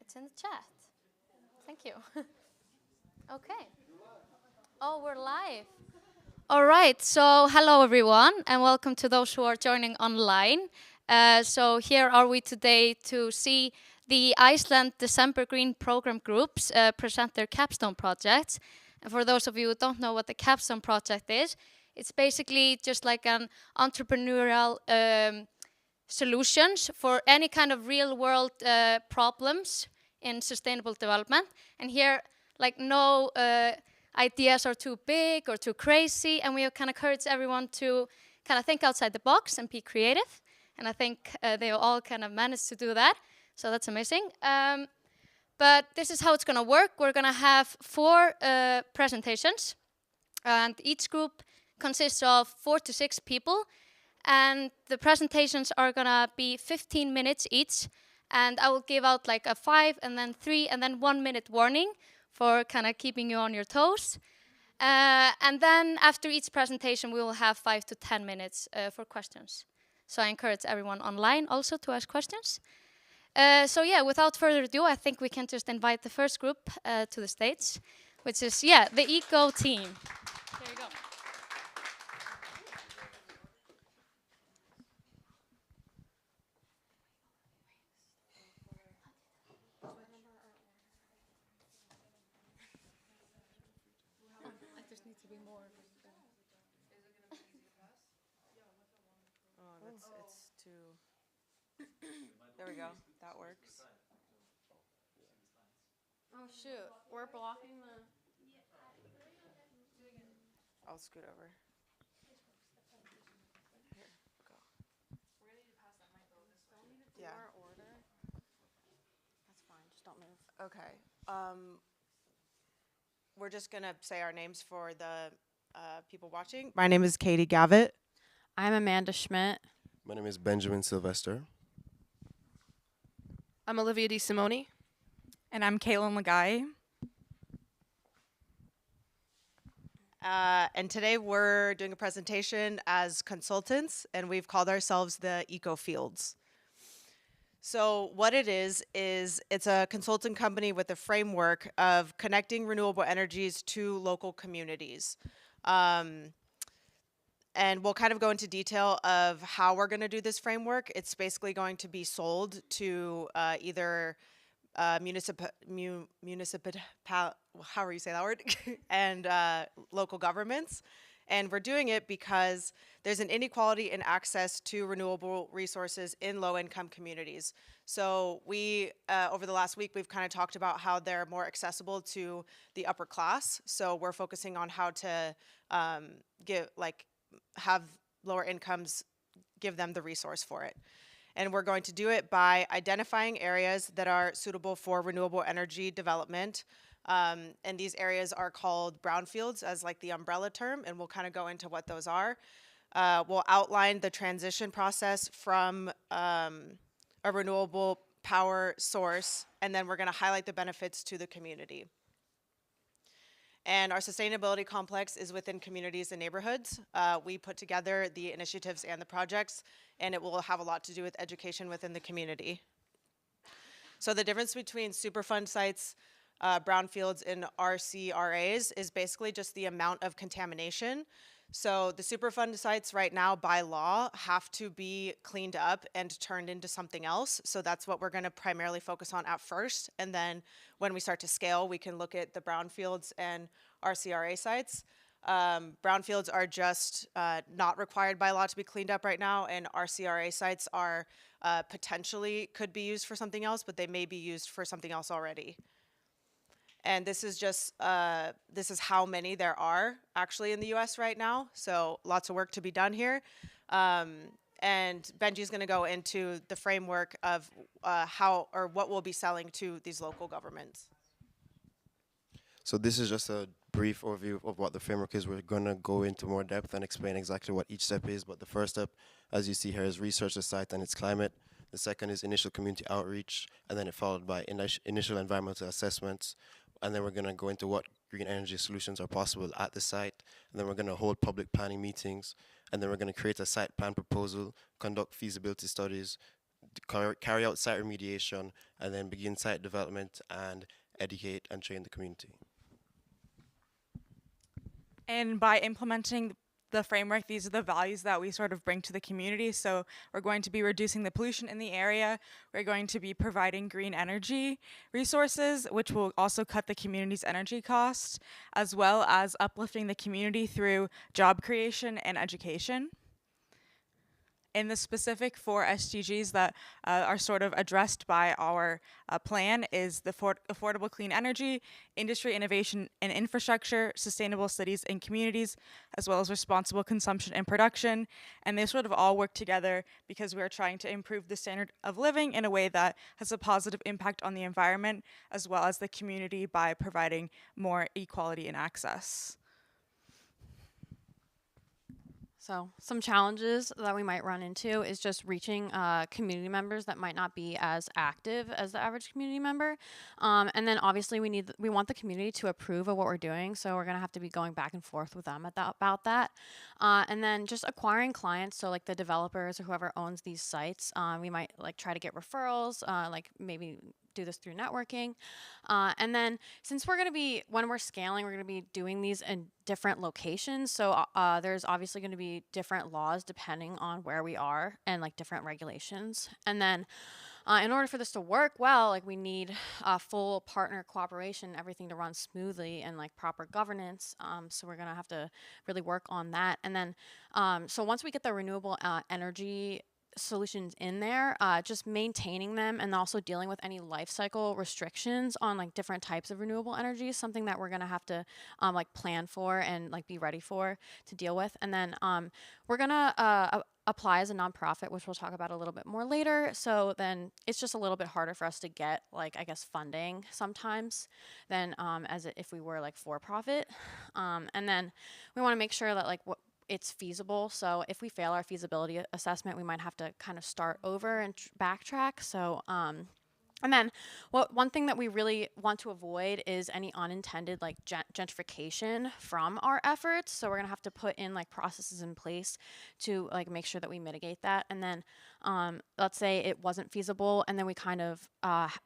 It's in the chat. Thank you. Okay. Oh, we're live. All right. So, hello everyone, and welcome to those who are joining online. So here are we today to see the Iceland December Green Program groups present their capstone projects. And for those of you who don't know what the capstone project is, it's basically just like an entrepreneurial solutions for any kind of real world problems in sustainable development. And here, like no ideas are too big or too crazy, and we kind of encourage everyone to kind of think outside the box and be creative. And I think they all kind of managed to do that, so that's amazing. But this is how it's going to work. We're going to have 4 presentations, and each group consists of 4 to 6 people. And the presentations are gonna be 15 minutes each, and I will give out like a 5 and then 3 and then 1 minute warning for kind of keeping you on your toes. And then after each presentation, we will have 5 to 10 minutes for questions. So I encourage everyone online also to ask questions. So yeah, without further ado, I think we can just invite the first group to the stage, which is, the Eco team. There you go. It's too. There we go. That works. Oh shoot, we're blocking the. I'll scoot over. Here, go. We're gonna need to pass that mic though. Don't need to do Yeah. our order. That's fine. Just don't move. Okay. We're just gonna say our names for the people watching. My name is Katie Gavitt. I'm Amanda Schmidt. My name is Benjamin Sylvester. I'm Olivia DeSimone. And I'm Kaylin Lagai. And today we're doing a presentation as consultants, and we've called ourselves the Eco Fields. So what it is it's a consulting company with a framework of connecting renewable energies to local communities. And we'll kind of go into detail of how we're going to do this framework. It's basically going to be sold to either however you say that word, and local governments. And we're doing it because there's an inequality in access to renewable resources in low-income communities. So we, over the last week, we've kind of talked about how they're more accessible to the upper class. So we're focusing on how to have lower incomes give them the resource for it. And we're going to do it by identifying areas that are suitable for renewable energy development. And these areas are called brownfields as like the umbrella term, and we'll kind of go into what those are. We'll outline the transition process from a renewable power source, and then we're going to highlight the benefits to the community. And our sustainability complex is within communities and neighborhoods. We put together the initiatives and the projects, and it will have a lot to do with education within the community. So the difference between Superfund sites, brownfields, and RCRAs is basically just the amount of contamination. So the Superfund sites right now, by law, have to be cleaned up and turned into something else. So that's what we're going to primarily focus on at first. And then when we start to scale, we can look at the brownfields and RCRA sites. Brownfields are just not required by law to be cleaned up right now, and RCRA sites are potentially could be used for something else, but they may be used for something else already. And this is just, this is how many there are actually in the US right now. So lots of work to be done here. And Benji's gonna go into the framework of how or what we'll be selling to these local governments. So this is just a brief overview of what the framework is. We're gonna go into more depth and explain exactly what each step is. But the first step, as you see here, is research the site and its climate. The second is initial community outreach, and then it followed by initial environmental assessments. And then we're going to go into what green energy solutions are possible at the site. And then we're going to hold public planning meetings. And then we're going to create a site plan proposal, conduct feasibility studies, carry out site remediation, and then begin site development and educate and train the community. And by implementing the framework, these are the values that we sort of bring to the community. So we're going to be reducing the pollution in the area. We're going to be providing green energy resources, which will also cut the community's energy costs, as well as uplifting the community through job creation and education. In the specific 4 SDGs that are sort of addressed by our plan is the affordable clean energy, industry innovation and infrastructure, sustainable cities and communities, as well as responsible consumption and production. And they sort of all work together because we are trying to improve the standard of living in a way that has a positive impact on the environment as well as the community by providing more equality and access. So some challenges that we might run into is just reaching community members that might not be as active as the average community member. And then obviously we want the community to approve of what we're doing. So we're gonna have to be going back and forth with them about that. And then just acquiring clients. So like the developers or whoever owns these sites, we might like try to get referrals, like maybe do this through networking. And then since we're going to be, when we're scaling, we're going to be doing these in different locations. So there's obviously going to be different laws depending on where we are and like different regulations. And then in order for this to work well, like we need full partner cooperation, everything to run smoothly and like proper governance. So we're going to have to really work on that. And then, so once we get the renewable energy solutions in there, just maintaining them and also dealing with any life cycle restrictions on like different types of renewable energy is something that we're going to have to like plan for and like be ready for to deal with. And then we're going to apply as a nonprofit, which we'll talk about a little bit more later. So then it's just a little bit harder for us to get like, I guess, funding sometimes than if we were like for profit. And then we want to make sure that like it's feasible. So if we fail our feasibility assessment, we might have to kind of start over and backtrack. So, and then one thing that we really want to avoid is any unintended like gentrification from our efforts. So we're gonna have to put in like processes in place to like make sure that we mitigate that. And then let's say it wasn't feasible and then we kind of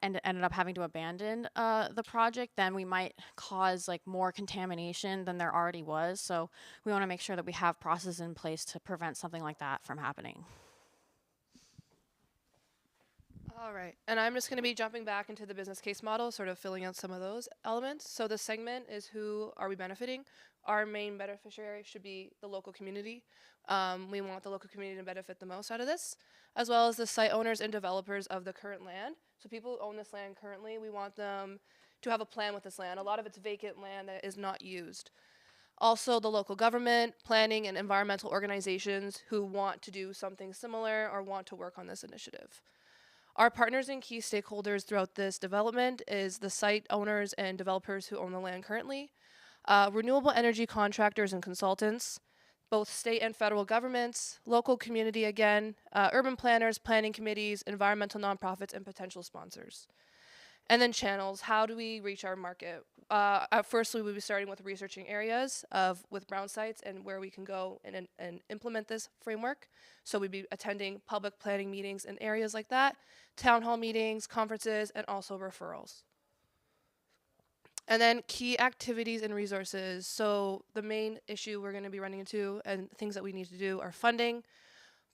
ended up having to abandon the project, then we might cause like more contamination than there already was. So we wanna make sure that we have processes in place to prevent something like that from happening. All right, and I'm just going to be jumping back into the business case model, sort of filling out some of those elements. So the segment is who are we benefiting? Our main beneficiary should be the local community. We want the local community to benefit the most out of this, as well as the site owners and developers of the current land. So people who own this land currently, we want them to have a plan with this land. A lot of it's vacant land that is not used. Also the local government, planning, and environmental organizations who want to do something similar or want to work on this initiative. Our partners and key stakeholders throughout this development is the site owners and developers who own the land currently, renewable energy contractors and consultants, both state and federal governments, local community again, urban planners, planning committees, environmental nonprofits, and potential sponsors. And then channels, how do we reach our market? Firstly, we'll be starting with researching areas with brown sites and where we can go and implement this framework. So we'd be attending public planning meetings in areas like that, town hall meetings, conferences, and also referrals. And then key activities and resources. So the main issue we're going to be running into and things that we need to do are funding,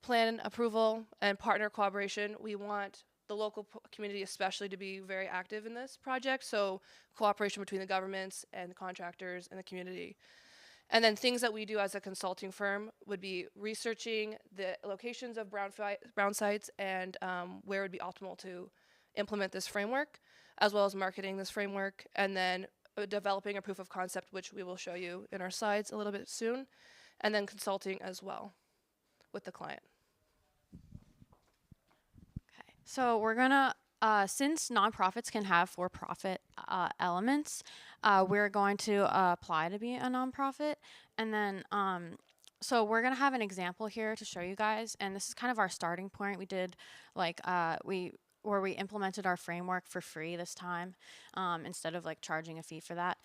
plan approval, and partner collaboration. We want the local community especially to be very active in this project, so cooperation between the governments and the contractors and the community. And then things that we do as a consulting firm would be researching the locations of brown sites and where it would be optimal to implement this framework, as well as marketing this framework, and then developing a proof of concept, which we will show you in our slides a little bit soon, and then consulting as well with the client. So we're gonna, since nonprofits can have for-profit elements, we're going to apply to be a nonprofit. And then, so we're gonna have an example here to show you guys. And this is kind of our starting point. We did like, where we implemented our framework for free this time, instead of like charging a fee for that.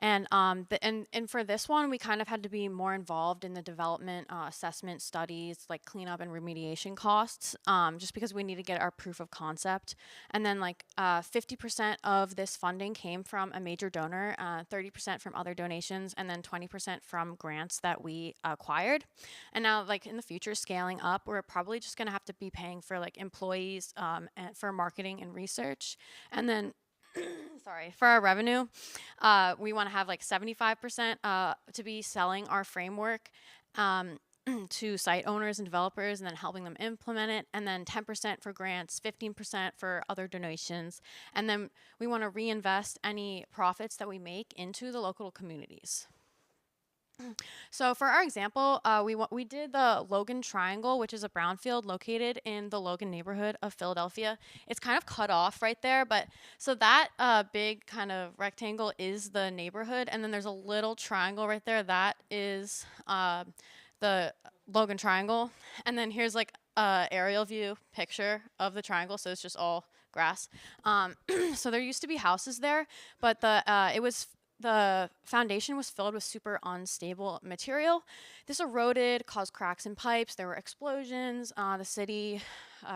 And and for this one, we kind of had to be more involved in the development, assessment studies, like cleanup and remediation costs, just because we need to get our proof of concept. And then 50% of this funding came from a major donor, 30% from other donations, and then 20% from grants that we acquired. And now, like in the future, scaling up, we're probably just going to have to be paying for like employees, and for marketing and research, and then sorry, for our revenue, we want to have like 75% to be selling our framework to site owners and developers and then helping them implement it, and then 10% for grants, 15% for other donations, and then we want to reinvest any profits that we make into the local communities. So for our example, we did the Logan Triangle, which is a brownfield located in the Logan neighborhood of Philadelphia. It's kind of cut off right there, but so that big kind of rectangle is the neighborhood, and then there's a little triangle right there that is the Logan Triangle, and then here's like a aerial view picture of the triangle, so it's just all grass. So there used to be houses there, but the foundation was filled with super unstable material. This eroded, caused cracks in pipes. There were explosions. The city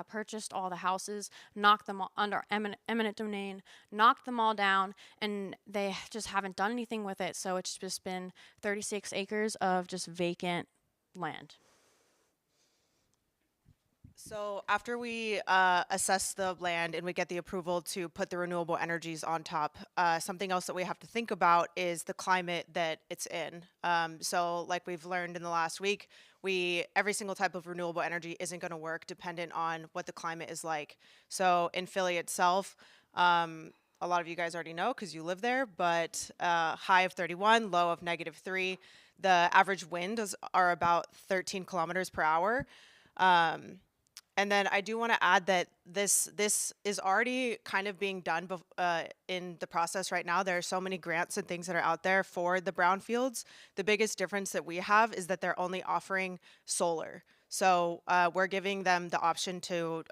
purchased all the houses, knocked them all under eminent domain, knocked them all down, and they just haven't done anything with it. So it's just been 36 acres of just vacant land. So after we assess the land and we get the approval to put the renewable energies on top, something else that we have to think about is the climate that it's in. So like we've learned in the last week, every single type of renewable energy isn't going to work dependent on what the climate is like. So in Philly itself, a lot of you guys already know because you live there, but high of 31, low of -3. The average winds are about 13 kilometers per hour. And then I do want to add that this is already kind of being done in the process right now. There are so many grants and things that are out there for the brownfields. The biggest difference that we have is that they're only offering solar. So we're giving them the option to,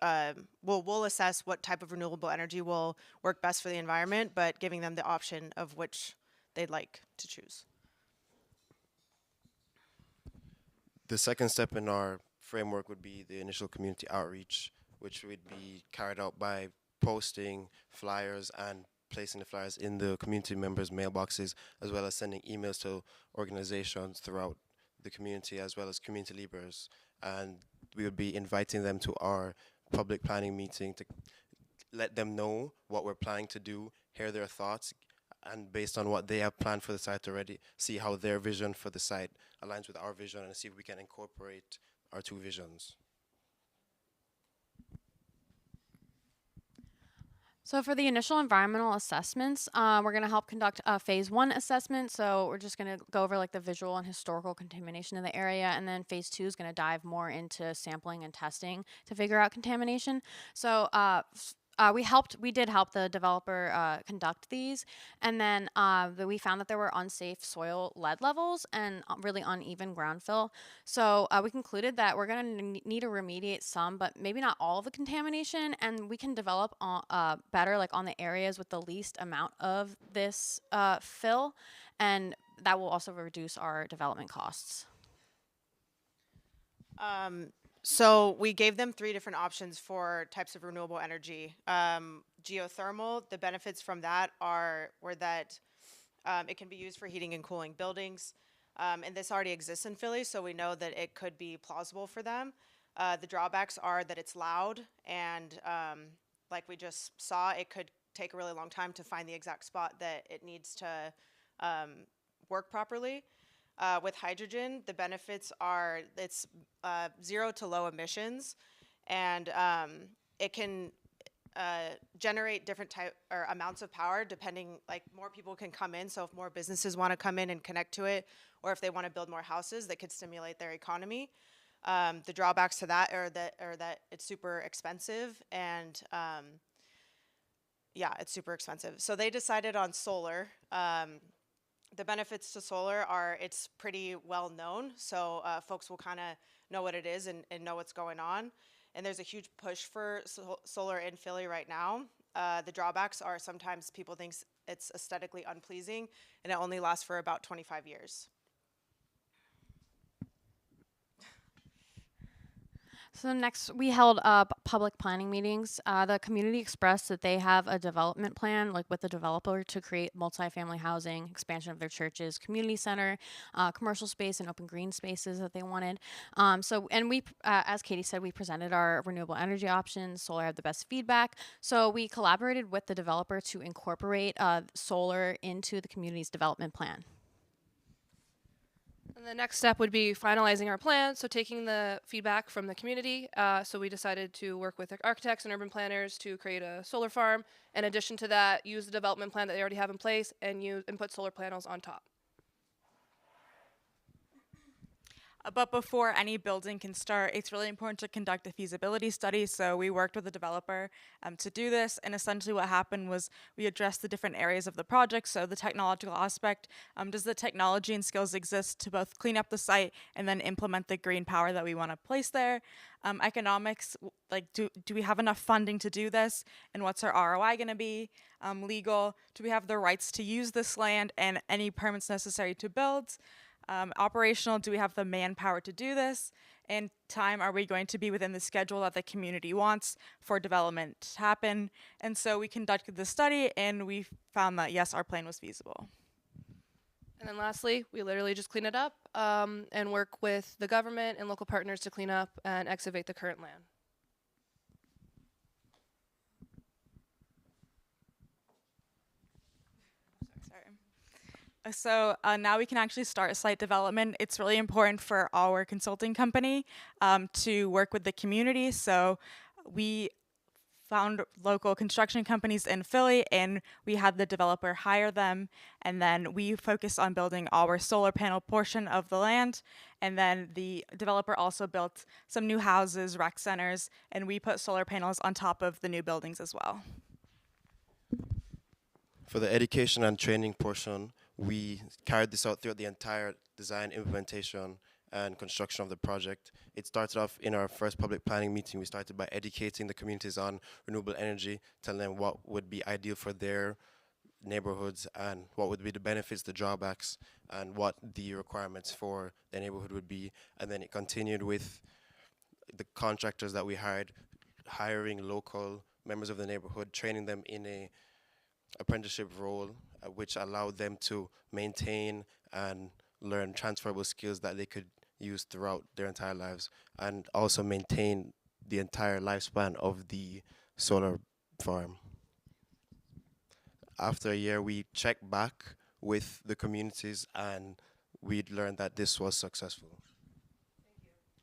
we'll assess what type of renewable energy will work best for the environment, but giving them the option of which they'd like to choose. The second step in our framework would be the initial community outreach, which would be carried out by posting flyers and placing the flyers in the community members' mailboxes, as well as sending emails to organizations throughout the community, as well as community leaders. And we would be inviting them to our public planning meeting to let them know what we're planning to do, hear their thoughts, and based on what they have planned for the site already, see how their vision for the site aligns with our vision and see if we can incorporate our two visions. So for the initial environmental assessments, we're going to help conduct a phase 1 assessment. So we're just going to go over like the visual and historical contamination of the area. And then phase 2 is going to dive more into sampling and testing to figure out contamination. So we did help the developer conduct these, and then we found that there were unsafe soil lead levels and really uneven ground fill. So we concluded that we're going to need to remediate some, but maybe not all of the contamination, and we can develop better like on the areas with the least amount of this fill, and that will also reduce our development costs. So we gave them 3 different options for types of renewable energy. Geothermal, the benefits from that were that it can be used for heating and cooling buildings. And this already exists in Philly, so we know that it could be plausible for them. The drawbacks are that it's loud, and like we just saw, it could take a really long time to find the exact spot that it needs to work properly. With hydrogen, the benefits are it's 0 to low emissions, and it can generate different amounts of power depending, like more people can come in. So if more businesses want to come in and connect to it, or if they want to build more houses, that could stimulate their economy. The drawbacks to that are that it's super expensive, and yeah, it's super expensive. So they decided on solar. The benefits to solar are it's pretty well known, so folks will kind of know what it is and know what's going on. And there's a huge push for solar in Philly right now. The drawbacks are sometimes people think it's aesthetically unpleasing, and it only lasts for about 25 years. So next, we held public planning meetings. The community expressed that they have a development plan, like with the developer, to create multifamily housing, expansion of their churches, community center, commercial space, and open green spaces that they wanted. And we, as Katie said, we presented our renewable energy options. Solar had the best feedback. So we collaborated with the developer to incorporate solar into the community's development plan. And the next step would be finalizing our plan, so taking the feedback from the community. So we decided to work with architects and urban planners to create a solar farm. In addition to that, use the development plan that they already have in place and put solar panels on top. But before any building can start, it's really important to conduct a feasibility study. So we worked with the developer to do this. And essentially what happened was we addressed the different areas of the project. So the technological aspect, does the technology and skills exist to both clean up the site and then implement the green power that we want to place there? Economics, like do we have enough funding to do this? And what's our ROI going to be? Legal, do we have the rights to use this land and any permits necessary to build? Operational, do we have the manpower to do this? And time, are we going to be within the schedule that the community wants for development to happen? And so we conducted the study and we found that yes, our plan was feasible. And then lastly, we literally just clean it up and work with the government and local partners to clean up and excavate the current land. So now we can actually start site development. It's really important for our consulting company to work with the community. So we found local construction companies in Philly and we had the developer hire them. And then we focused on building our solar panel portion of the land. And then the developer also built some new houses, rec centers, and we put solar panels on top of the new buildings as well. For the education and training portion, we carried this out throughout the entire design, implementation, and construction of the project. It started off in our first public planning meeting. We started by educating the communities on renewable energy, telling them what would be ideal for their neighborhoods and what would be the benefits, the drawbacks, and what the requirements for the neighborhood would be. And then it continued with the contractors that we hired, hiring local members of the neighborhood, training them in a apprenticeship role, which allowed them to maintain and learn transferable skills that they could use throughout their entire lives, and also maintain the entire lifespan of the solar farm. After a year, we checked back with the communities and we'd learned that this was successful.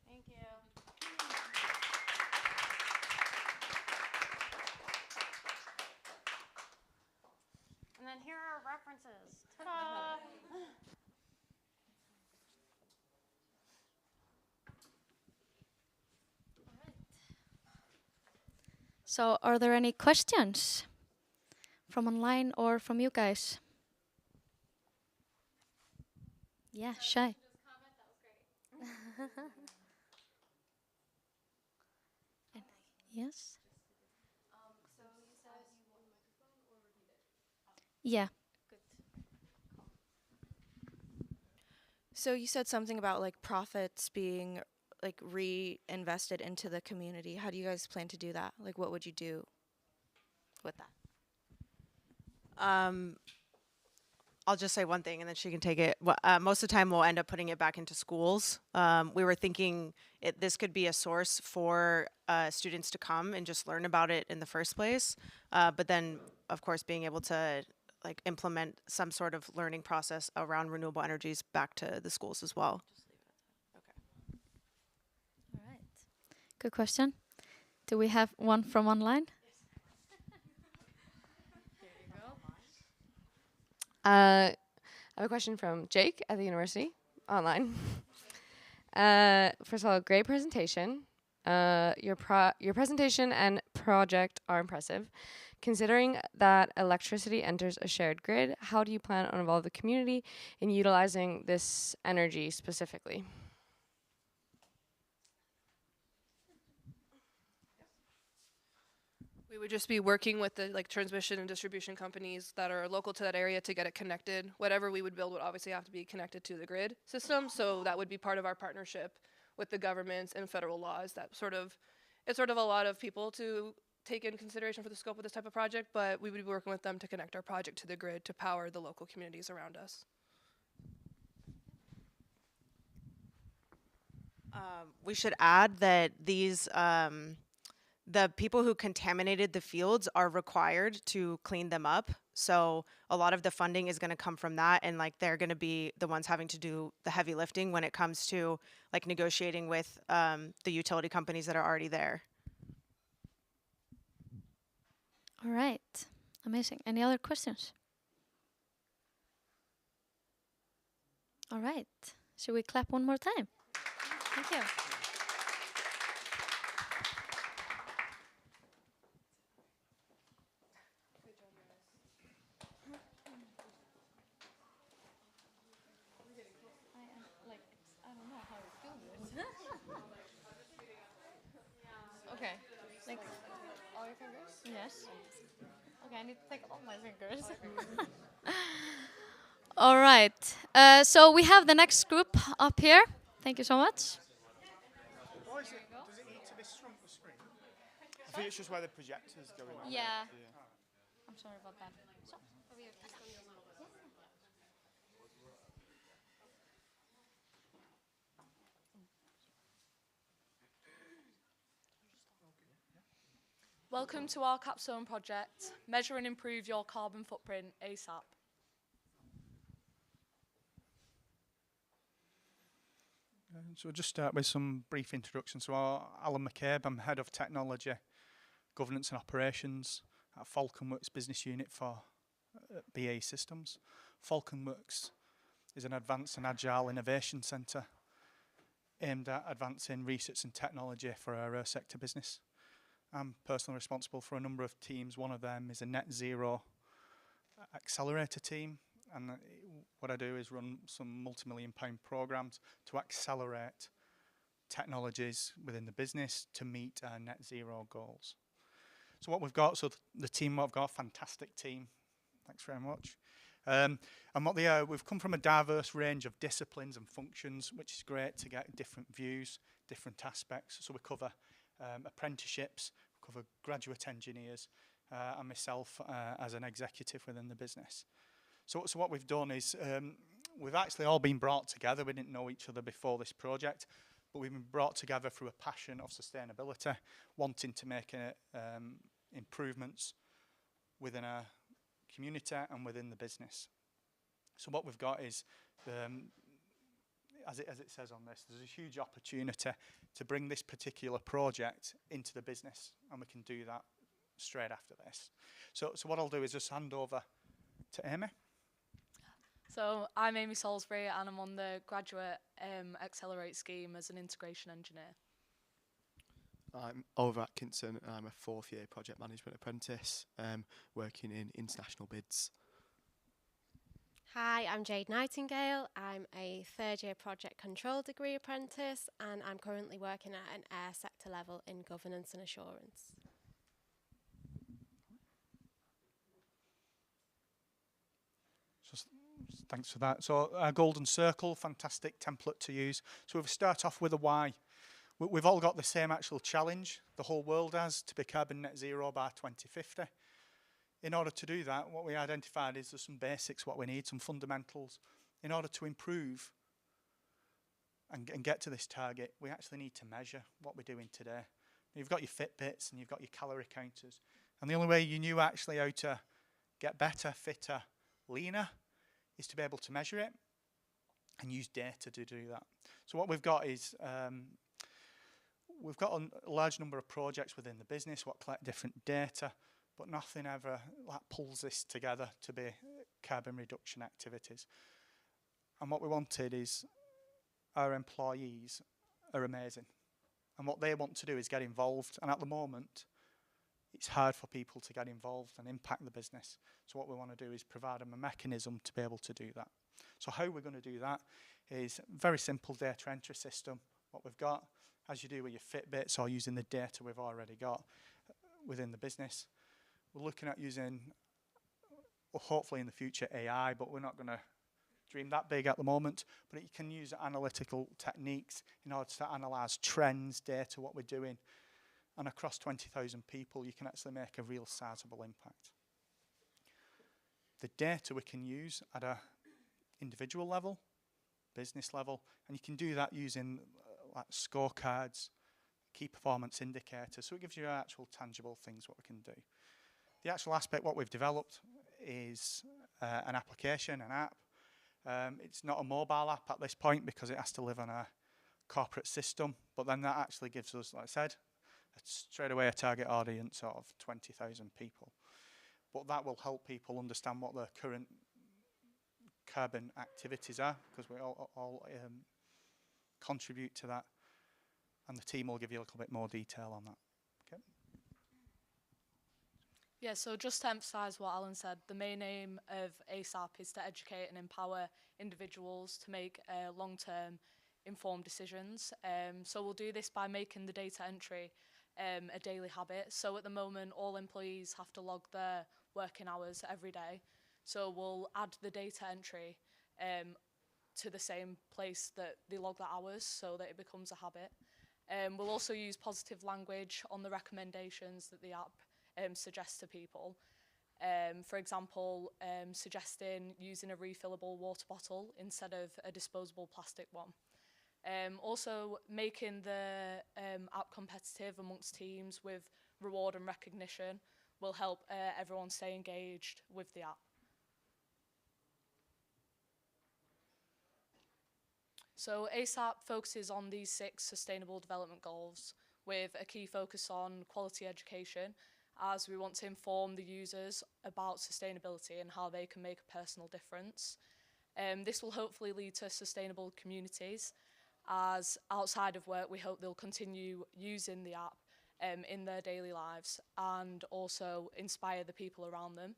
Thank you. And then here are our references. Ta-da! So are there any questions from online or from you guys? Yeah, Shy. Yes? Yeah. So you said something about like profits being like reinvested into the community. How do you guys plan to do that? Like what would you do with that? I'll just say one thing and then she can take it. Most of the time we'll end up putting it back into schools. We were thinking this could be a source for students to come and just learn about it in the first place. But then, of course, being able to like implement some sort of learning process around renewable energies back to the schools as well. All right. Good question. Do we have one from online? I have a question from Jake at the university online. First of all, great presentation. Your presentation and project are impressive. Considering that electricity enters a shared grid, how do you plan on involving the community in utilizing this energy specifically? We would just be working with the transmission and distribution companies that are local to that area to get it connected. Whatever we would build would obviously have to be connected to the grid system, so that would be part of our partnership with the governments and federal laws. It's sort of a lot of people to take in consideration for the scope of this type of project, but we would be working with them to connect our project to the grid to power the local communities around us. We should add that these the people who contaminated the fields are required to clean them up. So a lot of the funding is going to come from that, and they're going to be the ones having to do the heavy lifting when it comes to negotiating with the utility companies that are already there. All right, amazing. Any other questions? All right, should we clap one more time? Thank you. Okay. All your fingers? Yes. Okay, I need to take all my fingers. All right. So we have the next group up here. Thank you so much. Does it need to be shrunk the screen? I think it's just where the projector's going. Yeah. I'm sorry about that. So, Welcome to our Capstone Project. Measure and improve your carbon footprint ASAP. So we'll just start with some brief introduction. So Alan McCabe, I'm Head of Technology, Governance and Operations at FalconWorks Business Unit for BAE Systems. FalconWorks is an advanced and agile innovation centre aimed at advancing research and technology for our sector business. I'm personally responsible for a number of teams. One of them is a net zero accelerator team, and what I do is run some multi-million-pound programs to accelerate technologies within the business to meet our net zero goals. So what we've got, the team what I've got, fantastic team. Thanks very much. And what they are, we've come from a diverse range of disciplines and functions, which is great to get different views, different aspects. So we cover apprenticeships, we cover graduate engineers, and myself as an executive within the business. So what we've done is we've actually all been brought together. We didn't know each other before this project, but we've been brought together through a passion of sustainability, wanting to make improvements within our community and within the business. So what we've got is, as it says on this, there's a huge opportunity to bring this particular project into the business, and we can do that straight after this. So what I'll do is just hand over to Amy. So I'm Amy Salisbury, and I'm on the Graduate Accelerate scheme as an integration engineer. I'm Oliver Atkinson, and I'm a fourth-year project management apprentice working in international bids. Hi, I'm Jade Nightingale. I'm a third-year project control degree apprentice, and I'm currently working at an air sector level in governance and assurance. Thanks for that. So our golden circle, fantastic template to use. So we start off with a why. We've all got the same actual challenge, the whole world has, to be carbon net zero by 2050. In order to do that, what we identified is there's some basics, what we need, some fundamentals. In order to improve and get to this target, we actually need to measure what we're doing today. You've got your Fitbits and you've got your calorie counters. And the only way you knew actually how to get better, fitter, leaner is to be able to measure it and use data to do that. So what we've got is we've got a large number of projects within the business what collect different data, but nothing ever pulls this together to be carbon reduction activities. And what we wanted is our employees are amazing, and what they want to do is get involved, and at the moment it's hard for people to get involved and impact the business. So what we want to do is provide them a mechanism to be able to do that. So how we're going to do that is a very simple data entry system. What we've got, as you do with your Fitbits or using the data we've already got, within the business. We're looking at using, well, hopefully in the future, AI, but we're not going to dream that big at the moment. But you can use analytical techniques in order to analyse trends, data, what we're doing. And across 20,000 people, you can actually make a real sizable impact. The data we can use at a individual level, business level, and you can do that using like scorecards, key performance indicators, so it gives you actual tangible things what we can do. The actual aspect what we've developed is an application, an app. It's not a mobile app at this point because it has to live on a corporate system, but then that actually gives us, like I said, straight away a target audience of 20,000 people. But that will help people understand what their current carbon activities are, because we all contribute to that, and the team will give you a little bit more detail on that. Okay. Yeah, so just to emphasise what Alan said, the main aim of ASAP is to educate and empower individuals to make long-term informed decisions. So we'll do this by making the data entry a daily habit. So at the moment, all employees have to log their working hours every day. So we'll add the data entry to the same place that they log their hours so that it becomes a habit. We'll also use positive language on the recommendations that the app suggests to people. For example, suggesting using a refillable water bottle instead of a disposable plastic one. Also making the app competitive amongst teams with reward and recognition will help everyone stay engaged with the app. So ASAP focuses on these 6 sustainable development goals with a key focus on quality education, as we want to inform the users about sustainability and how they can make a personal difference. This will hopefully lead to sustainable communities, as outside of work we hope they'll continue using the app in their daily lives and also inspire the people around them.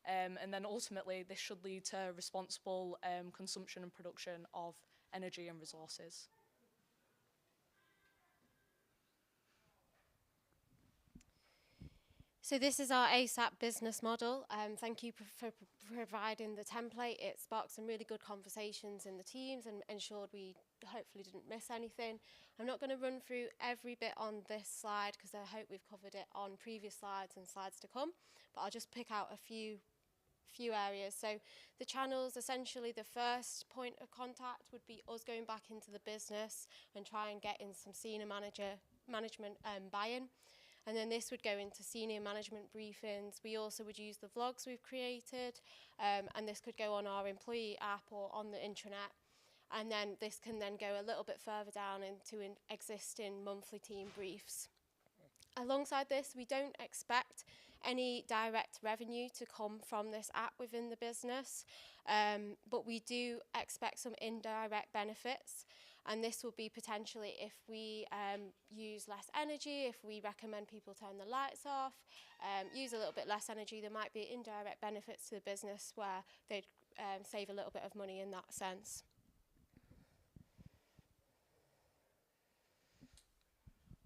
And then ultimately this should lead to responsible consumption and production of energy and resources. So this is our ASAP business model. Thank you for providing the template. It sparked some really good conversations in the teams and ensured we hopefully didn't miss anything. I'm not going to run through every bit on this slide because I hope we've covered it on previous slides and slides to come, but I'll just pick out a few areas. So the channels, essentially the first point of contact would be us going back into the business and try and get in some senior management buy-in. And then this would go into senior management briefings. We also would use the vlogs we've created, and this could go on our employee app or on the intranet. And then this can then go a little bit further down into existing monthly team briefs. Alongside this, we don't expect any direct revenue to come from this app within the business, but we do expect some indirect benefits. And this will be potentially if we use less energy, if we recommend people turn the lights off, use a little bit less energy, there might be indirect benefits to the business where they'd save a little bit of money in that sense.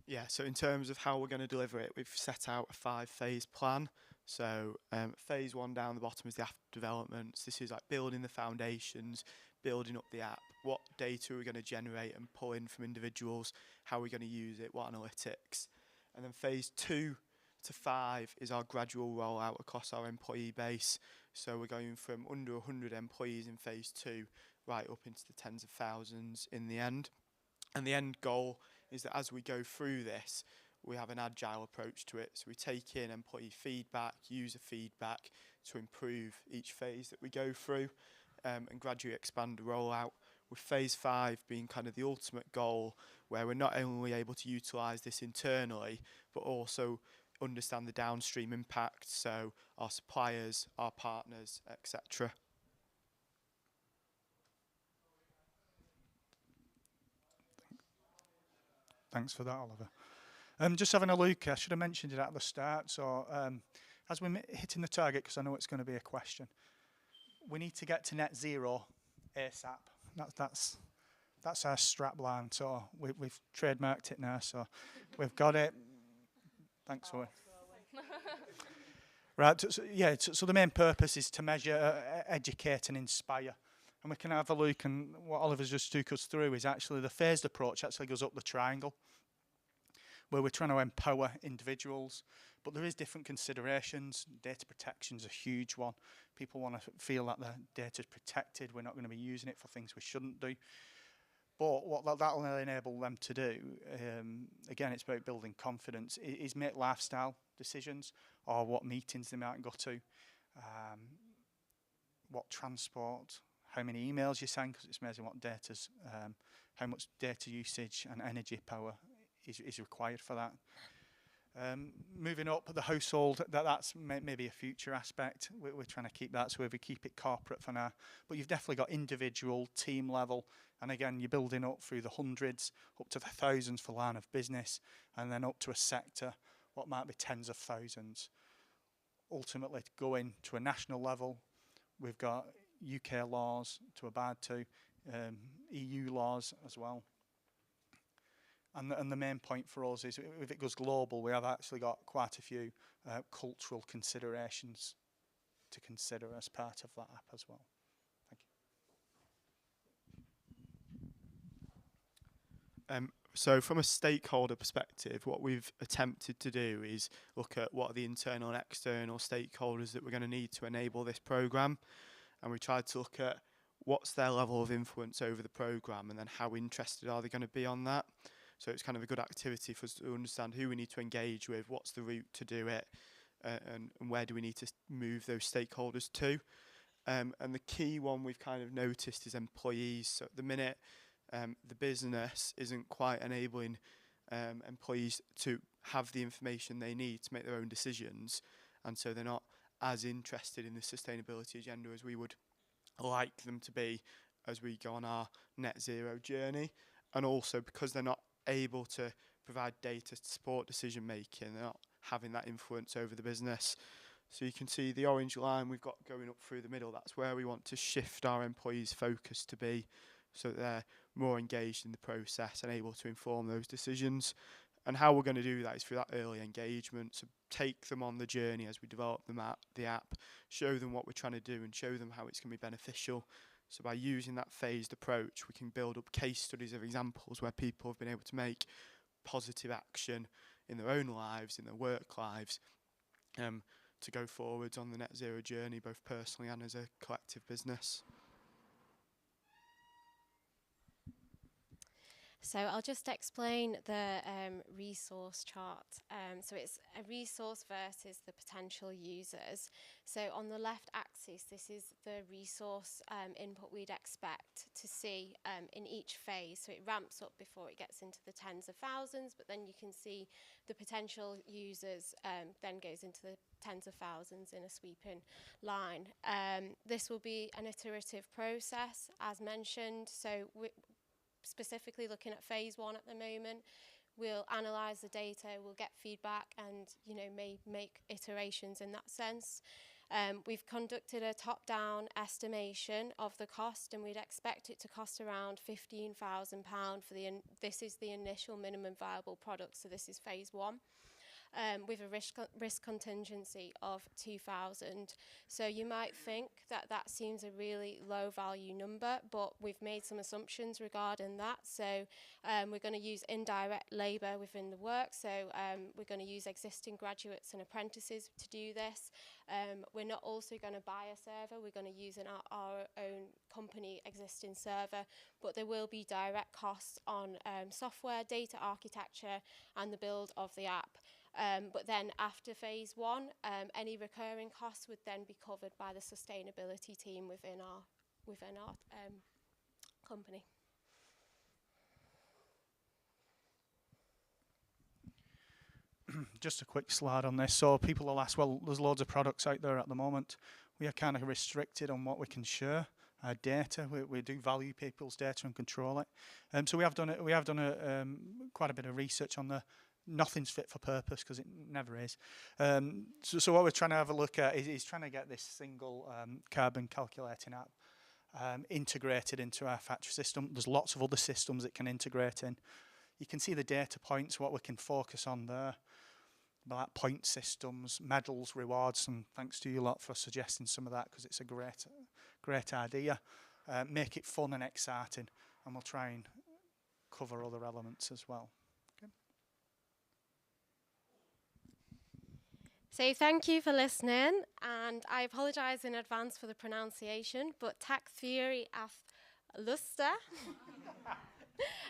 Yeah, so in terms of how we're going to deliver it, we've set out a 5-phase plan. So phase 1 down the bottom is the app developments. This is like building the foundations, building up the app. What data are we going to generate and pull in from individuals? How are we going to use it? What analytics? And then phase 2 to 5 is our gradual rollout across our employee base. So we're going from under 100 employees in phase 2 right up into the tens of thousands in the end. And the end goal is that as we go through this, we have an agile approach to it. So we take in employee feedback, user feedback to improve each phase that we go through and gradually expand the rollout, with phase 5 being kind of the ultimate goal, where we're not only able to utilise this internally, but also understand the downstream impact, so our suppliers, our partners, etc. Thanks for that, Oliver. Just having a look, I should have mentioned it at the start. So as we're hitting the target, because I know it's going to be a question, we need to get to net zero ASAP. That's our strap line. So we've trademarked it now. So we've got it. Thanks, Zoe. Right, so the main purpose is to measure, educate and inspire. And we can have a look, and what Oliver's just took us through is actually the phased approach actually goes up the triangle, where we're trying to empower individuals. But there is different considerations. Data protection is a huge one. People want to feel that their data is protected. We're not going to be using it for things we shouldn't do. But what that will enable them to do, again, it's about building confidence, is make lifestyle decisions, or what meetings they might go to, what transport, how many emails you send, because it's amazing what data's, how much data usage and energy power is required for that. Moving up the household, that's maybe a future aspect. We're trying to keep that, so we keep it corporate for now. But you've definitely got individual, team level, and again, you're building up through the hundreds, up to the thousands for line of business, and then up to a sector, what might be tens of thousands. Ultimately, going to a national level, we've got UK laws to abide to, EU laws as well. And the main point for us is, if it goes global, we have actually got quite a few cultural considerations to consider as part of that app as well. Thank you. So from a stakeholder perspective, what we've attempted to do is look at what are the internal and external stakeholders that we're going to need to enable this programme. And we tried to look at what's their level of influence over the programme, and then how interested are they going to be on that. So it's kind of a good activity for us to understand who we need to engage with, what's the route to do it, and where do we need to move those stakeholders to. And the key one we've kind of noticed is employees. So at the minute, the business isn't quite enabling employees to have the information they need to make their own decisions, and so they're not as interested in the sustainability agenda as we would like them to be as we go on our net zero journey. And also, because they're not able to provide data to support decision making, they're not having that influence over the business. So you can see the orange line we've got going up through the middle, that's where we want to shift our employees' focus to be, so that they're more engaged in the process and able to inform those decisions. And how we're going to do that is through that early engagement. So take them on the journey as we develop the app, show them what we're trying to do, and show them how it's going to be beneficial. So by using that phased approach, we can build up case studies of examples where people have been able to make positive action in their own lives, in their work lives, to go forwards on the net zero journey, both personally and as a collective business. So I'll just explain the resource chart. So it's a resource versus the potential users. So on the left axis, this is the resource input we'd expect to see in each phase. So it ramps up before it gets into the tens of thousands, but then you can see the potential users then goes into the tens of thousands in a sweeping line. This will be an iterative process, as mentioned. So specifically looking at phase 1 at the moment, we'll analyse the data, we'll get feedback, and may make iterations in that sense. We've conducted a top-down estimation of the cost, and we'd expect it to cost around £15,000 for this is the initial minimum viable product, so this is phase 1. With a risk contingency of 2,000. So you might think that seems a really low value number, but we've made some assumptions regarding that. So we're going to use indirect labour within the work. So we're going to use existing graduates and apprentices to do this. We're not also going to buy a server. We're going to use our own company existing server, but there will be direct costs on software, data architecture, and the build of the app. But then after phase 1, any recurring costs would then be covered by the sustainability team within our company. Just a quick slide on this. So people will ask, well, there's loads of products out there at the moment. We are kind of restricted on what we can share. Data, we do value people's data and control it. So we have done quite a bit of research on nothing's fit for purpose, because it never is. So what we're trying to have a look at is trying to get this single carbon calculating app integrated into our factory system. There's lots of other systems it can integrate in. You can see the data points, what we can focus on there. like point systems, medals, rewards, and thanks to you lot for suggesting some of that, because it's a great idea. Make it fun and exciting, and we'll try and cover other elements as well. Okay. So thank you for listening, and I apologise in advance for the pronunciation, but tax theory af luster.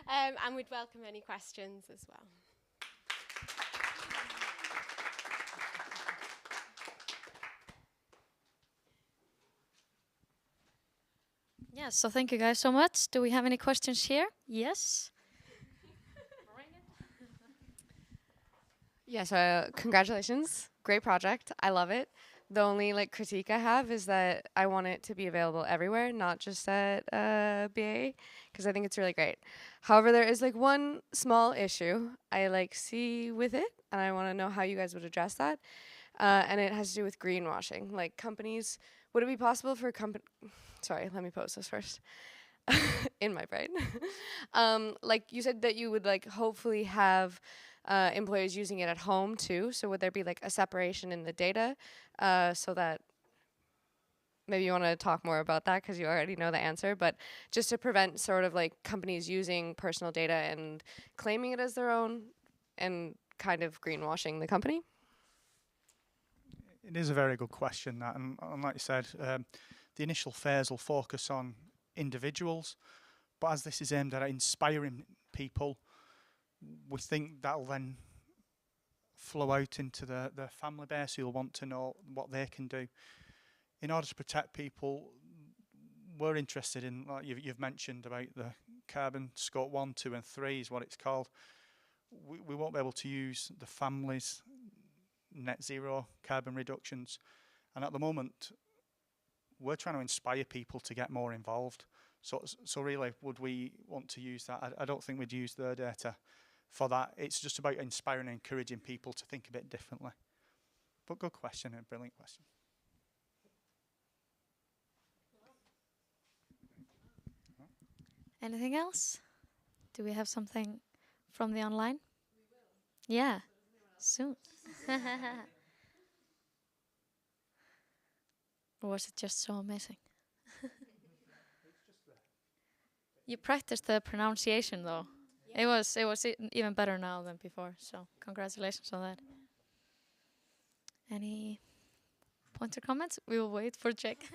And we'd welcome any questions as well. Yes, so thank you guys so much. Do we have any questions here? Yes. Yeah, so congratulations. Great project. I love it. The only critique I have is that I want it to be available everywhere, not just at BA, because I think it's really great. However, there is one small issue I see with it, and I want to know how you guys would address that. And it has to do with greenwashing. Companies, would it be possible for sorry, let me pose this first. In my brain. You said that you would hopefully have employees using it at home too. So would there be a separation in the data so that maybe you want to talk more about that because you already know the answer, but just to prevent sort of companies using personal data and claiming it as their own and kind of greenwashing the company? It is a very good question, that, and like you said, the initial phase will focus on individuals, but as this is aimed at inspiring people, we think that'll then flow out into the family base who'll want to know what they can do. In order to protect people, we're interested in, like you've mentioned about the carbon scope 1, 2 and 3 is what it's called. We won't be able to use the family's net zero carbon reductions, and at the moment we're trying to inspire people to get more involved. So really, would we want to use that? I don't think we'd use their data for that. It's just about inspiring and encouraging people to think a bit differently. But good question, a brilliant question. Anything else? Do we have something from the online? Yeah, soon. Or was it just so amazing? You practiced the pronunciation though. Yeah. It was even better now than before. So congratulations on that. Any points or comments? We will wait for Jack.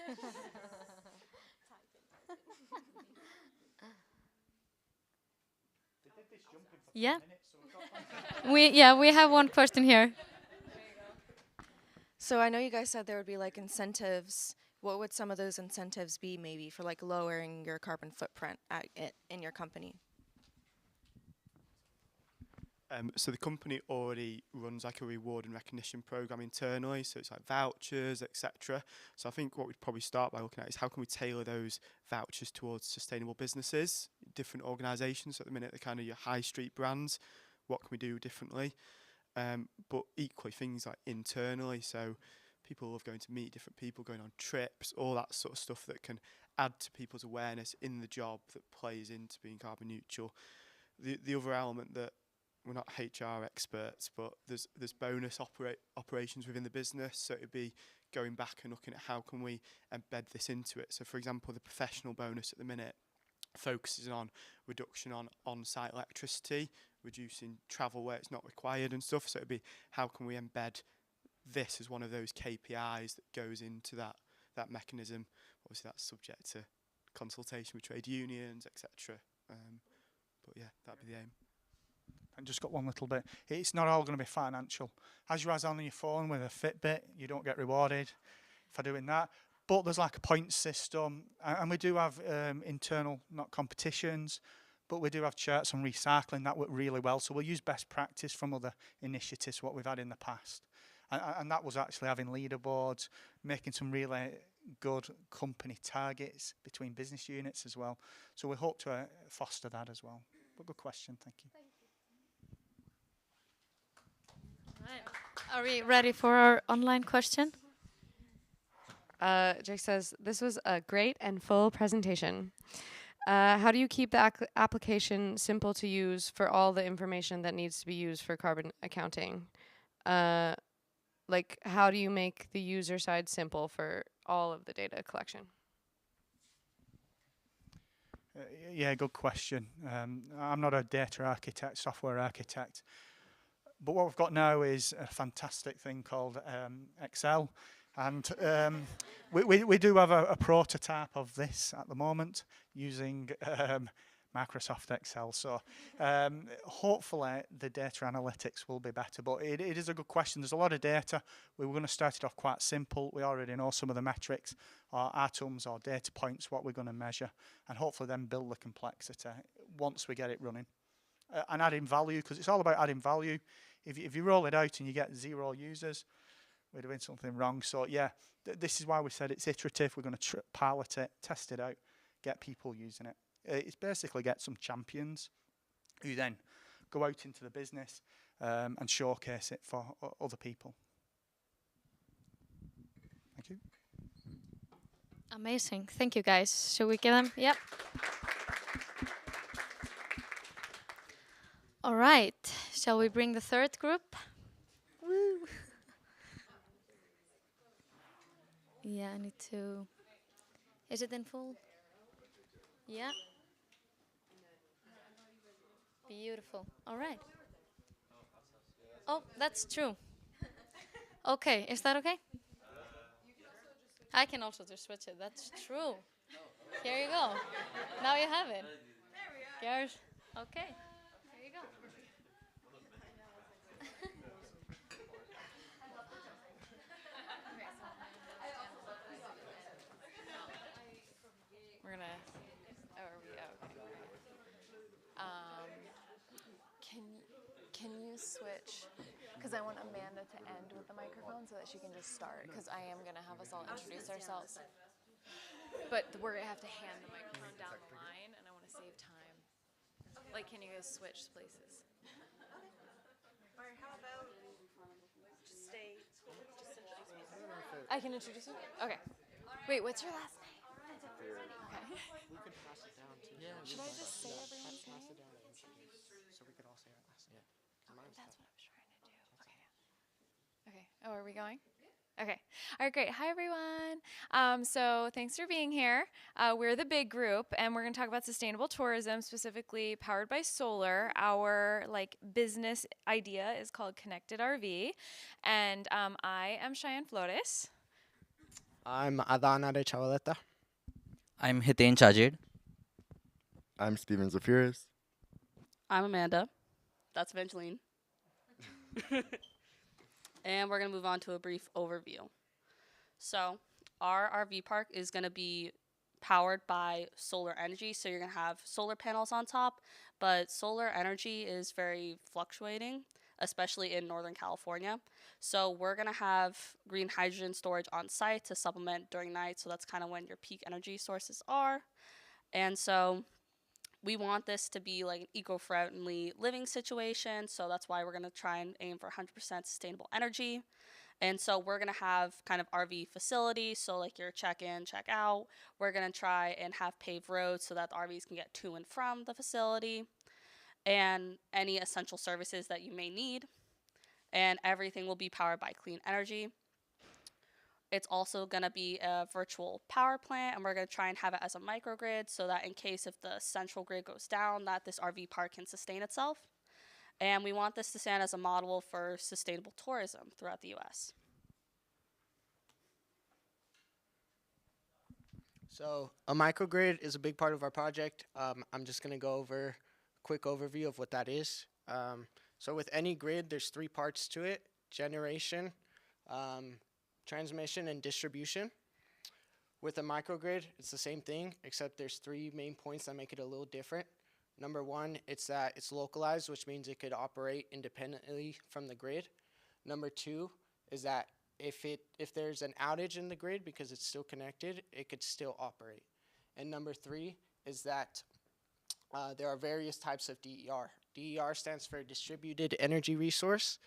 Yeah. We have one question here. So I know you guys said there would be incentives. What would some of those incentives be maybe for lowering your carbon footprint in your company? So the company already runs a reward and recognition program internally, so it's vouchers, etc. So I think what we'd probably start by looking at is how can we tailor those vouchers towards sustainable businesses, different organisations. So at the minute, they're kind of your high street brands. What can we do differently? But equally things internally, so people love going to meet different people, going on trips, all that sort of stuff that can add to people's awareness in the job that plays into being carbon neutral. The other element that we're not HR experts, but there's bonus operations within the business, so it'd be going back and looking at how can we embed this into it. So for example, the professional bonus at the minute focuses on reduction on on-site electricity, reducing travel where it's not required and stuff. So it'd be how can we embed this as one of those KPIs that goes into that mechanism. Obviously that's subject to consultation with trade unions, etc. But yeah, that'd be the aim. And just got one little bit. It's not all going to be financial. As you are on your phone with a Fitbit, you don't get rewarded for doing that. But there's a point system, and we do have internal, not competitions, but we do have charts on recycling that work really well. So we'll use best practice from other initiatives, what we've had in the past. And that was actually having leaderboards, making some really good company targets between business units as well. So we hope to foster that as well. But good question, thank you. Right. Are we ready for our online question? Jake says, this was a great and full presentation. How do you keep the application simple to use for all the information that needs to be used for carbon accounting? like how do you make the user side simple for all of the data collection? Yeah, good question. I'm not a data architect, software architect, but what we've got now is a fantastic thing called Excel, and we do have a prototype of this at the moment using Microsoft Excel. So hopefully the data analytics will be better, but it is a good question. There's a lot of data. We were going to start it off quite simple. We already know some of the metrics, or atoms or data points, what we're going to measure, and hopefully then build the complexity once we get it running. And adding value, because it's all about adding value. If you roll it out and you get 0 users, we're doing something wrong. So yeah, this is why we said it's iterative. We're going to pilot it, test it out, get people using it. It's basically get some champions who then go out into the business and showcase it for other people. Thank you. Amazing. Thank you, guys. Should we give them? Yep. All right. Shall we bring the third group? Woo. Yeah, I need to. Is it in full? Yeah. Beautiful. All right. Oh, that's true. Okay, is that okay? I can also just switch it. That's true. Here you go. Now you have it. There we go. Okay. There you go. We're gonna. Oh, are we? Oh, okay. Can you switch? Because I want Amanda to end with the microphone so that she can just start. Because I am gonna have us all introduce ourselves. But we're gonna have to hand the microphone down the line, and I want to save time. Like, can you guys switch places? Or how about just stay, just introduce me. I can introduce you? Okay. Wait, what's your last name? Okay. We could pass it down to. Yeah. Should I just say everyone's name? Pass it down to introduce, so we could all say our last name. That's what I was trying to do. Okay. Okay. Oh, are we going? Okay. All right, great. Hi, everyone. So thanks for being here. We're the big group, and we're going to talk about sustainable tourism, specifically powered by solar. Our business idea is called Connected RV, and I am Cheyenne Flores. I'm Adana de Chavaleta. I'm Hiten Chajid. I'm Steven Zafiris. I'm Amanda. That's Evangeline. And we're going to move on to a brief overview. So our RV park is going to be powered by solar energy. So you're going to have solar panels on top, but solar energy is very fluctuating, especially in Northern California. So we're going to have green hydrogen storage on site to supplement during night. So that's kind of when your peak energy sources are. And so we want this to be like an eco-friendly living situation, so that's why we're going to try and aim for 100% sustainable energy. And so we're going to have kind of RV facilities, so like your check-in, check-out. We're going to try and have paved roads so that the RVs can get to and from the facility, and any essential services that you may need. And everything will be powered by clean energy. It's also going to be a virtual power plant, and we're going to try and have it as a microgrid so that in case if the central grid goes down, that this RV park can sustain itself. And we want this to stand as a model for sustainable tourism throughout the U.S. So a microgrid is a big part of our project. I'm just going to go over a quick overview of what that is. So with any grid, there's 3 parts to it: generation, transmission, and distribution. With a microgrid, it's the same thing, except there's 3 main points that make it a little different. Number 1, it's that it's localized, which means it could operate independently from the grid. Number 2 is that if there's an outage in the grid because it's still connected, it could still operate. And number 3 is that there are various types of DER. DER stands for distributed energy resource,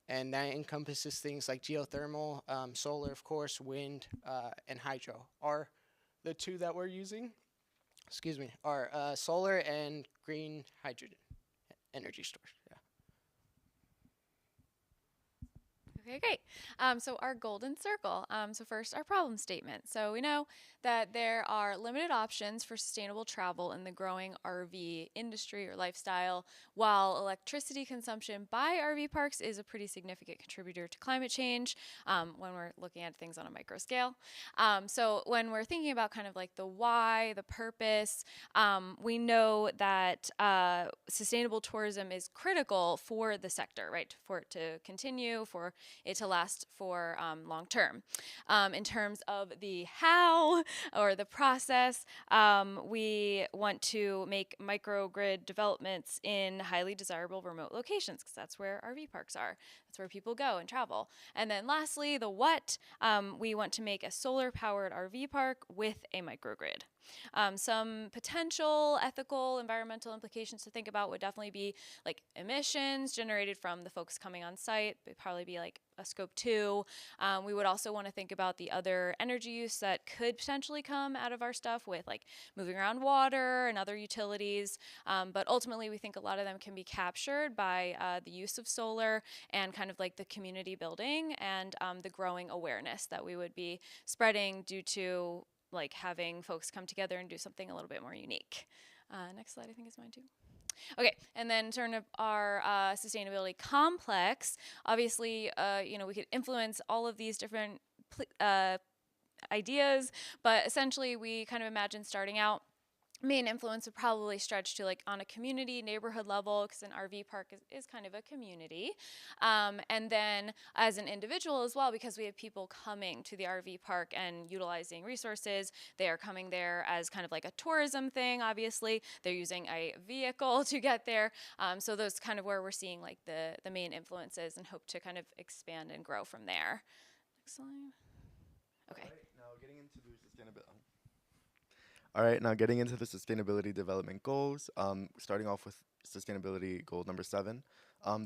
and that encompasses things like geothermal, solar, of course, wind, and hydro. Are the 2 that we're using, are solar and green hydrogen energy storage. Yeah. Okay, great. So our golden circle. So first, our problem statement. So we know that there are limited options for sustainable travel in the growing RV industry or lifestyle, while electricity consumption by RV parks is a pretty significant contributor to climate change when we're looking at things on a micro scale. So when we're thinking about kind of like the why, the purpose, we know that sustainable tourism is critical for the sector, right? For it to continue, for it to last for long term. In terms of the how or the process, we want to make microgrid developments in highly desirable remote locations because that's where RV parks are. That's where people go and travel. And then lastly, the what, we want to make a solar-powered RV park with a microgrid. Some potential ethical, environmental implications to think about would definitely be like emissions generated from the folks coming on site. It'd probably be like a scope 2. We would also want to think about the other energy use that could potentially come out of our stuff with like moving around water and other utilities. But ultimately, we think a lot of them can be captured by the use of solar and kind of like the community building and the growing awareness that we would be spreading due to like having folks come together and do something a little bit more unique. Next slide, I think is mine too. Okay, and then in terms of our sustainability complex, obviously, we could influence all of these different ideas, but essentially we kind of imagine starting out main influence would probably stretch to like on a community neighborhood level because an RV park is kind of a community. And then as an individual as well, because we have people coming to the RV park and utilizing resources, they are coming there as kind of like a tourism thing, obviously. They're using a vehicle to get there. So those kind of where we're seeing like the main influences and hope to kind of expand and grow from there. Next slide. Okay. All right, now getting into the sustainability development goals, starting off with sustainability goal number 7.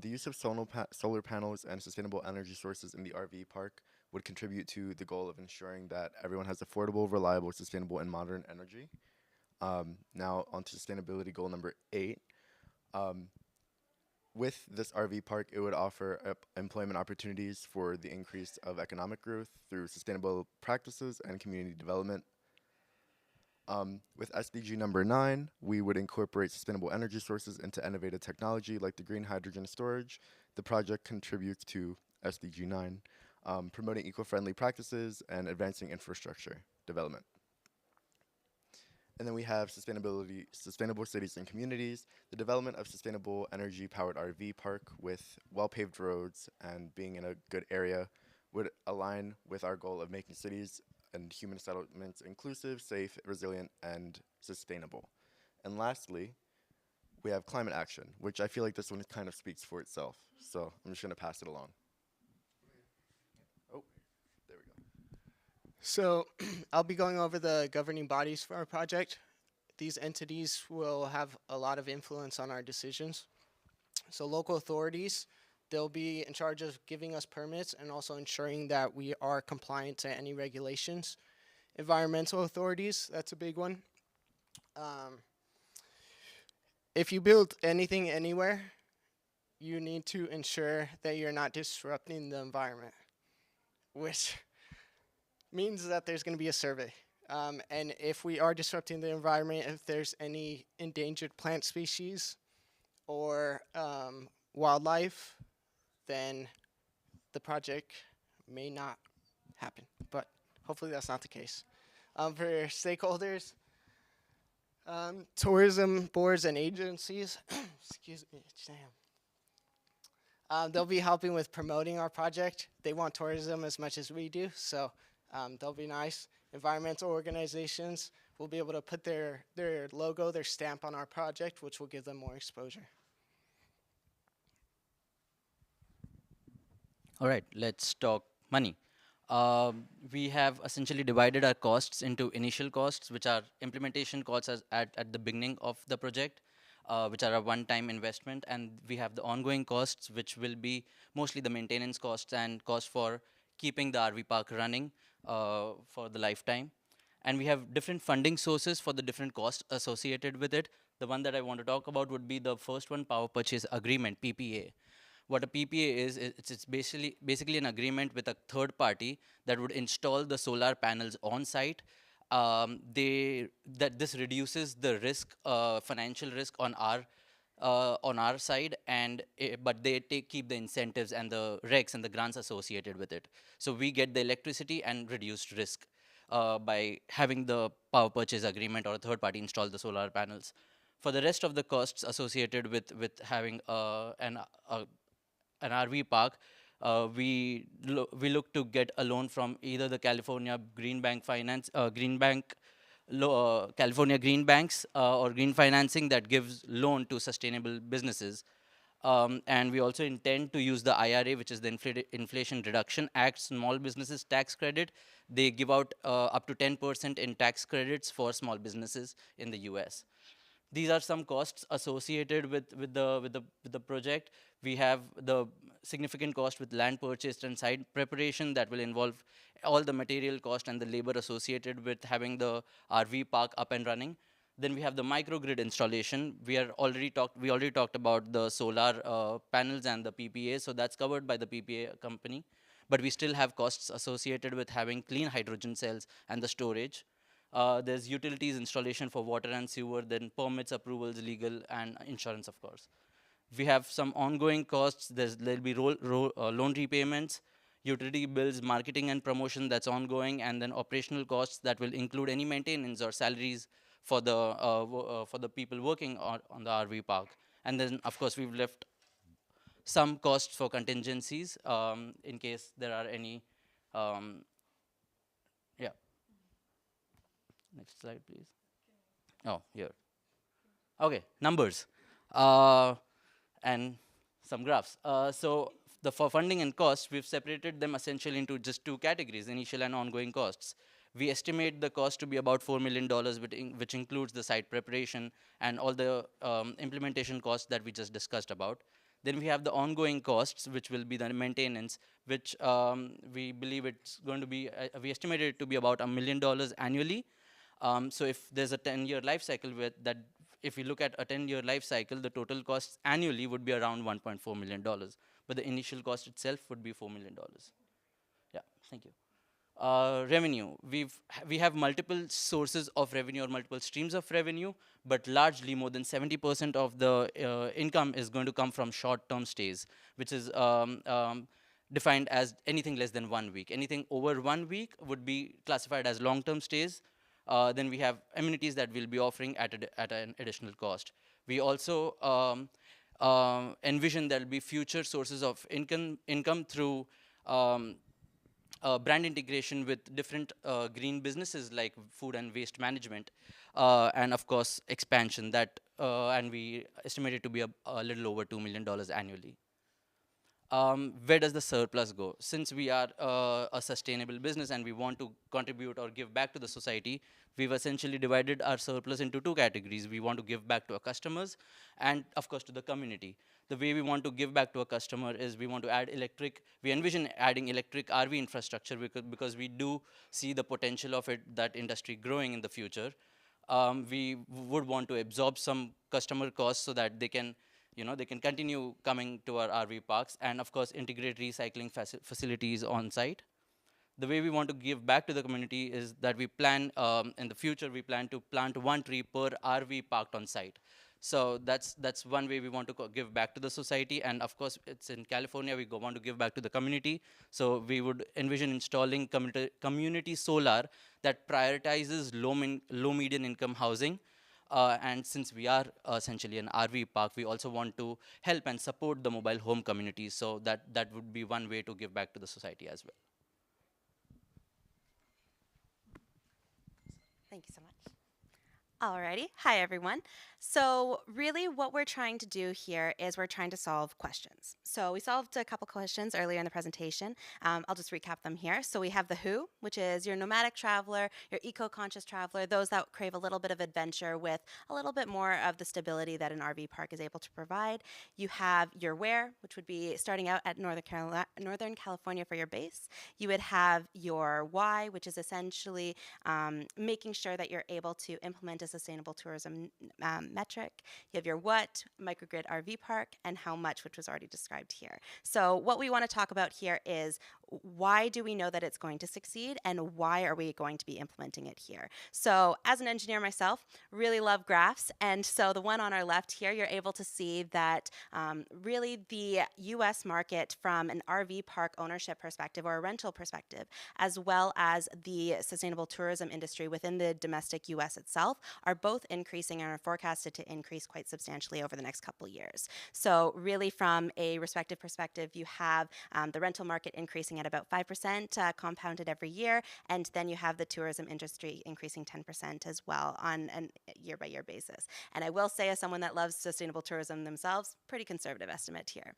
The use of solar panels and sustainable energy sources in the RV park would contribute to the goal of ensuring that everyone has affordable, reliable, sustainable, and modern energy. Now on to sustainability goal number 8. With this RV park, it would offer employment opportunities for the increase of economic growth through sustainable practices and community development. With SDG number 9, we would incorporate sustainable energy sources into innovative technology like the green hydrogen storage. The project contributes to SDG 9, promoting eco-friendly practices and advancing infrastructure development. And then we have sustainable cities and communities. The development of sustainable energy-powered RV park with well-paved roads and being in a good area would align with our goal of making cities and human settlements inclusive, safe, resilient, and sustainable. And lastly, we have climate action, which I feel like this one kind of speaks for itself. So I'm just going to pass it along. Oh, there we go. So I'll be going over the governing bodies for our project. These entities will have a lot of influence on our decisions. So local authorities, they'll be in charge of giving us permits and also ensuring that we are compliant to any regulations. Environmental authorities, that's a big one. If you build anything anywhere, you need to ensure that you're not disrupting the environment, which means that there's going to be a survey. And if we are disrupting the environment, if there's any endangered plant species or wildlife, then the project may not happen, but hopefully that's not the case. For stakeholders, tourism boards and agencies, excuse me, damn. They'll be helping with promoting our project. They want tourism as much as we do, so they'll be nice. Environmental organizations will be able to put their logo, their stamp on our project, which will give them more exposure. All right, let's talk money. We have essentially divided our costs into initial costs, which are implementation costs at the beginning of the project, which are a one-time investment, and we have the ongoing costs, which will be mostly the maintenance costs and costs for keeping the RV park running for the lifetime. And we have different funding sources for the different costs associated with it. The one that I want to talk about would be the first one, power purchase agreement, PPA. What a PPA is, it's basically an agreement with a third party that would install the solar panels on site. This reduces the risk, financial risk on our side, and but they keep the incentives and the recs and the grants associated with it. So we get the electricity and reduced risk by having the power purchase agreement or a third party install the solar panels. For the rest of the costs associated with having an RV park, we look to get a loan from either the California Green Bank Finance, California Green Banks, or Green Financing that gives loan to sustainable businesses. And we also intend to use the IRA, which is the Inflation Reduction Act Small Businesses Tax Credit. They give out up to 10% in tax credits for small businesses in the US. These are some costs associated with the project. We have the significant cost with land purchase and site preparation that will involve all the material cost and the labor associated with having the RV park up and running. Then we have the microgrid installation. We already talked about the solar panels and the PPA, so that's covered by the PPA company. But we still have costs associated with having clean hydrogen cells and the storage. There's utilities installation for water and sewer, then permits, approvals, legal, and insurance, of course. We have some ongoing costs. There'll be loan repayments, utility bills, marketing and promotion that's ongoing, and then operational costs that will include any maintenance or salaries for the people working on the RV park. And then, of course, we've left some costs for contingencies in case there are any. Yeah. Next slide, please. Oh, here. Okay, numbers and some graphs. So for funding and costs, we've separated them essentially into just two categories, initial and ongoing costs. We estimate the cost to be about $4 million, which includes the site preparation and all the implementation costs that we just discussed about. Then we have the ongoing costs, which will be the maintenance, which we believe it's going to be, we estimated it to be about $1 million annually. So if there's a 10-year life cycle with that, if we look at a 10-year life cycle, the total costs annually would be around $1.4 million. But the initial cost itself would be $4 million. Yeah, thank you. Revenue. We have multiple sources of revenue or multiple streams of revenue, but largely more than 70% of the income is going to come from short-term stays, which is defined as anything less than 1 week. Anything over 1 week would be classified as long-term stays. Then we have amenities that we'll be offering at an additional cost. We also envision there'll be future sources of income through brand integration with different green businesses like food and waste management, and of course expansion that, and we estimate it to be a little over $2 million annually. Where does the surplus go? Since we are a sustainable business and we want to contribute or give back to the society, we've essentially divided our surplus into two categories. We want to give back to our customers and, of course, to the community. The way we want to give back to a customer is we want to add we envision adding electric RV infrastructure because we do see the potential of that industry growing in the future. We would want to absorb some customer costs so that they can continue coming to our RV parks, and of course integrate recycling facilities on site. The way we want to give back to the community is that we plan, in the future, we plan to plant 1 tree per RV parked on site. So that's one way we want to give back to the society, and of course it's in California, we want to give back to the community. So we would envision installing community solar that prioritizes low median income housing. And since we are essentially an RV park, we also want to help and support the mobile home communities. So that would be one way to give back to the society as well. Thank you so much. Alrighty, hi everyone. So really what we're trying to do here is we're trying to solve questions. So we solved a couple questions earlier in the presentation. I'll just recap them here. So we have the who, which is your nomadic traveler, your eco-conscious traveler, those that crave a little bit of adventure with a little bit more of the stability that an RV park is able to provide. You have your where, which would be starting out at Northern California for your base. You would have your why, which is essentially making sure that you're able to implement a sustainable tourism metric. You have your what, microgrid RV park, and how much, which was already described here. So what we want to talk about here is why do we know that it's going to succeed and why are we going to be implementing it here? So as an engineer myself, really love graphs. And so the one on our left here, you're able to see that really the US market from an RV park ownership perspective or a rental perspective, as well as the sustainable tourism industry within the domestic US itself, are both increasing and are forecasted to increase quite substantially over the next couple years. So really from a respective perspective, you have the rental market increasing at about 5% compounded every year, and then you have the tourism industry increasing 10% as well on a year-by-year basis. And I will say, as someone that loves sustainable tourism themselves, pretty conservative estimate here.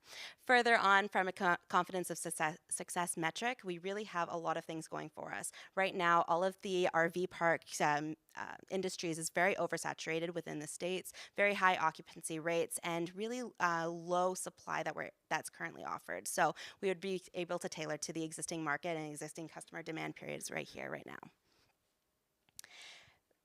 Further on, from a confidence of success metric, we really have a lot of things going for us. Right now, all of the RV parks industries is very oversaturated within the states, very high occupancy rates, and really low supply that's currently offered. So we would be able to tailor to the existing market and existing customer demand periods right here, right now.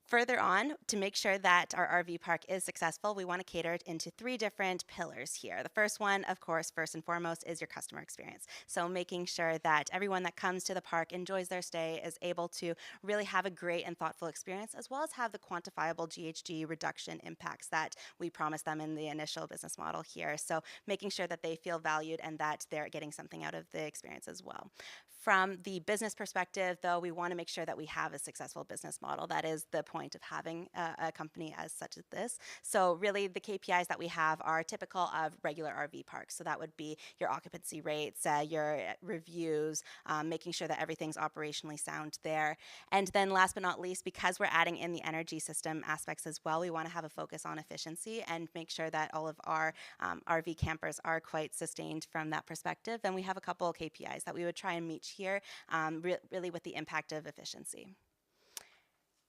Further on, to make sure that our RV park is successful, we want to cater it into 3 different pillars here. The first one, of course, first and foremost, is your customer experience. So making sure that everyone that comes to the park enjoys their stay, is able to really have a great and thoughtful experience, as well as have the quantifiable GHG reduction impacts that we promised them in the initial business model here. So making sure that they feel valued and that they're getting something out of the experience as well. From the business perspective, though, we want to make sure that we have a successful business model. That is the point of having a company as such as this. So really the KPIs that we have are typical of regular RV parks. So that would be your occupancy rates, your reviews, making sure that everything's operationally sound there. And then last but not least, because we're adding in the energy system aspects as well, we want to have a focus on efficiency and make sure that all of our RV campers are quite sustained from that perspective. And we have a couple of KPIs that we would try and meet here, really with the impact of efficiency.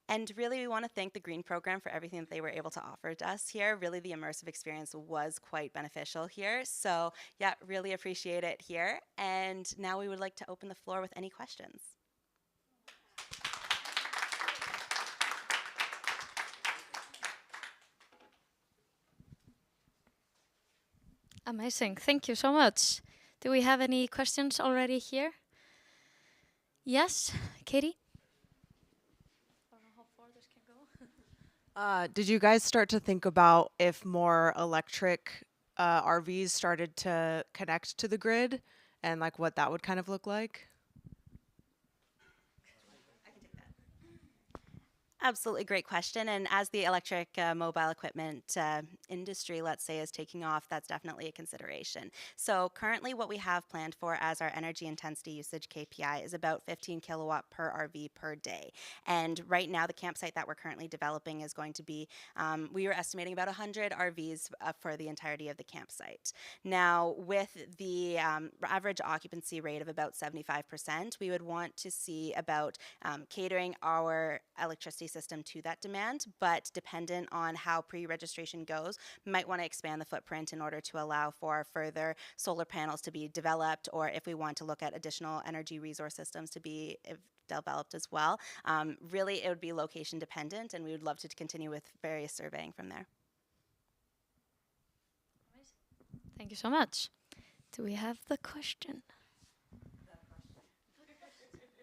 And really, we want to thank the Green Program for everything that they were able to offer to us here. Really, the immersive experience was quite beneficial here. So yeah, really appreciate it here. And now we would like to open the floor with any questions. Amazing. Thank you so much. Do we have any questions already here? Yes, Katie? Did you guys start to think about if more electric RVs started to connect to the grid and like what that would kind of look like? Absolutely great question. And as the electric mobile equipment industry, let's say, is taking off, that's definitely a consideration. So currently what we have planned for as our energy intensity usage KPI is about 15 kilowatt per RV per day. And right now the campsite that we're currently developing is going to be, we were estimating about 100 RVs for the entirety of the campsite. Now with the average occupancy rate of about 75%, we would want to see about catering our electricity system to that demand, but dependent on how pre-registration goes, we might want to expand the footprint in order to allow for further solar panels to be developed, or if we want to look at additional energy resource systems to be developed as well. Really, it would be location dependent, and we would love to continue with various surveying from there. Thank you so much. Do we have the question?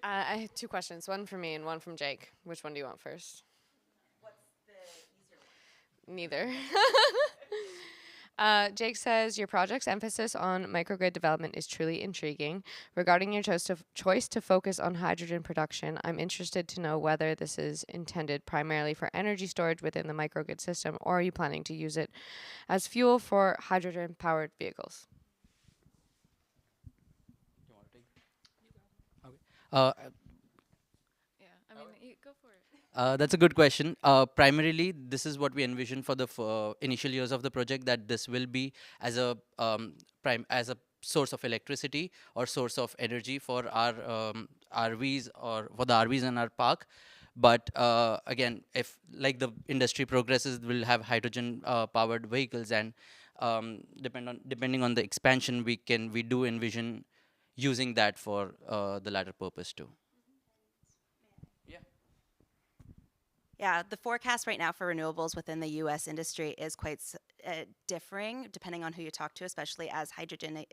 I have 2 questions, one from me and one from Jake. Which one do you want first? What's the easier one? Neither. Jake says, your project's emphasis on microgrid development is truly intriguing. Regarding your choice to focus on hydrogen production, I'm interested to know whether this is intended primarily for energy storage within the microgrid system, or are you planning to use it as fuel for hydrogen-powered vehicles? Uh, Go for it. That's a good question. Primarily, this is what we envision for the initial years of the project, that this will be as a source of electricity or source of energy for our RVs or for the RVs in our park. But again, if like the industry progresses, we'll have hydrogen powered vehicles, and depending on the expansion, we do envision using that for the latter purpose too. Yeah, the forecast right now for renewables within the U.S. industry is quite differing depending on who you talk to, especially as hydrogen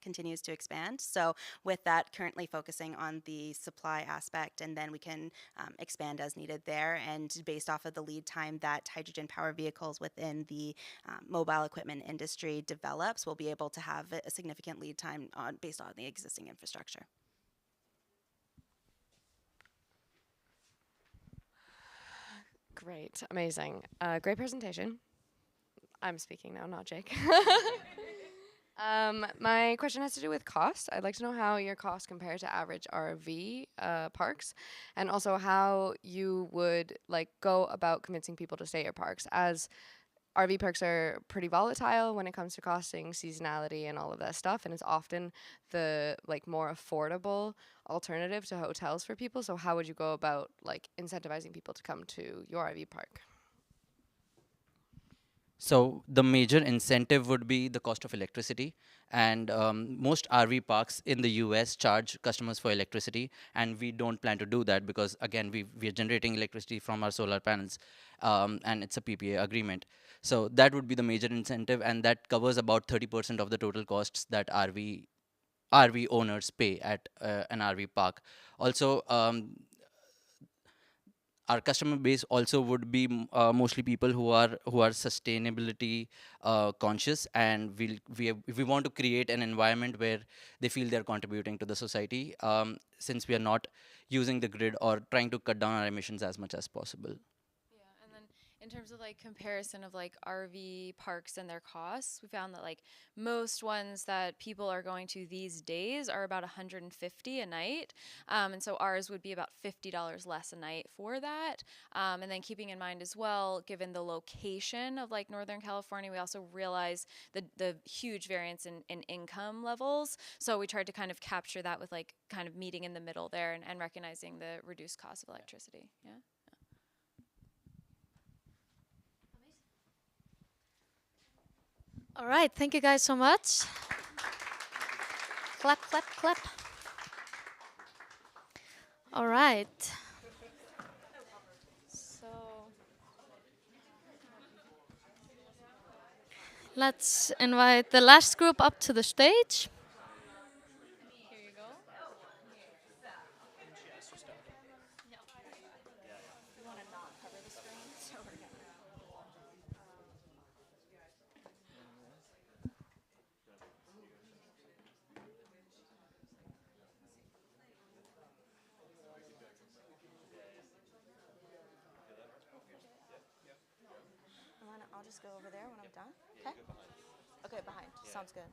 continues to expand. So with that, currently focusing on the supply aspect, and then we can expand as needed there. And based off of the lead time that hydrogen power vehicles within the mobile equipment industry develops, we'll be able to have a significant lead time based on the existing infrastructure. Great, amazing. Great presentation. I'm speaking now, not Jake. My question has to do with cost. I'd like to know how your costs compare to average RV parks, and also how you would go about convincing people to stay at your parks, as RV parks are pretty volatile when it comes to costing, seasonality, and all of that stuff, and it's often the more affordable alternative to hotels for people. So how would you go about incentivizing people to come to your RV park? So the major incentive would be the cost of electricity, and most RV parks in the US charge customers for electricity, and we don't plan to do that because again we are generating electricity from our solar panels, and it's a PPA agreement. So that would be the major incentive, and that covers about 30% of the total costs that RV owners pay at an RV park. Also, our customer base also would be mostly people who are sustainability conscious, and we want to create an environment where they feel they're contributing to the society, since we are not using the grid or trying to cut down our emissions as much as possible. In terms of comparison of RV parks and their costs, we found that most ones that people are going to these days are about $150 a night, and so ours would be about $50 less a night for that. And then keeping in mind as well, given the location of Northern California, we also realize the huge variance in income levels. So we tried to kind of capture that with kind of meeting in the middle there and recognizing the reduced cost of electricity. Yeah. All right, thank you guys so much. Clap, clap, clap. All right. So let's invite the last group up to the stage. Here you go. You want to not cover the screen, so we're gonna. I'll just go over there when I'm done. Okay? Okay, behind. Sounds good.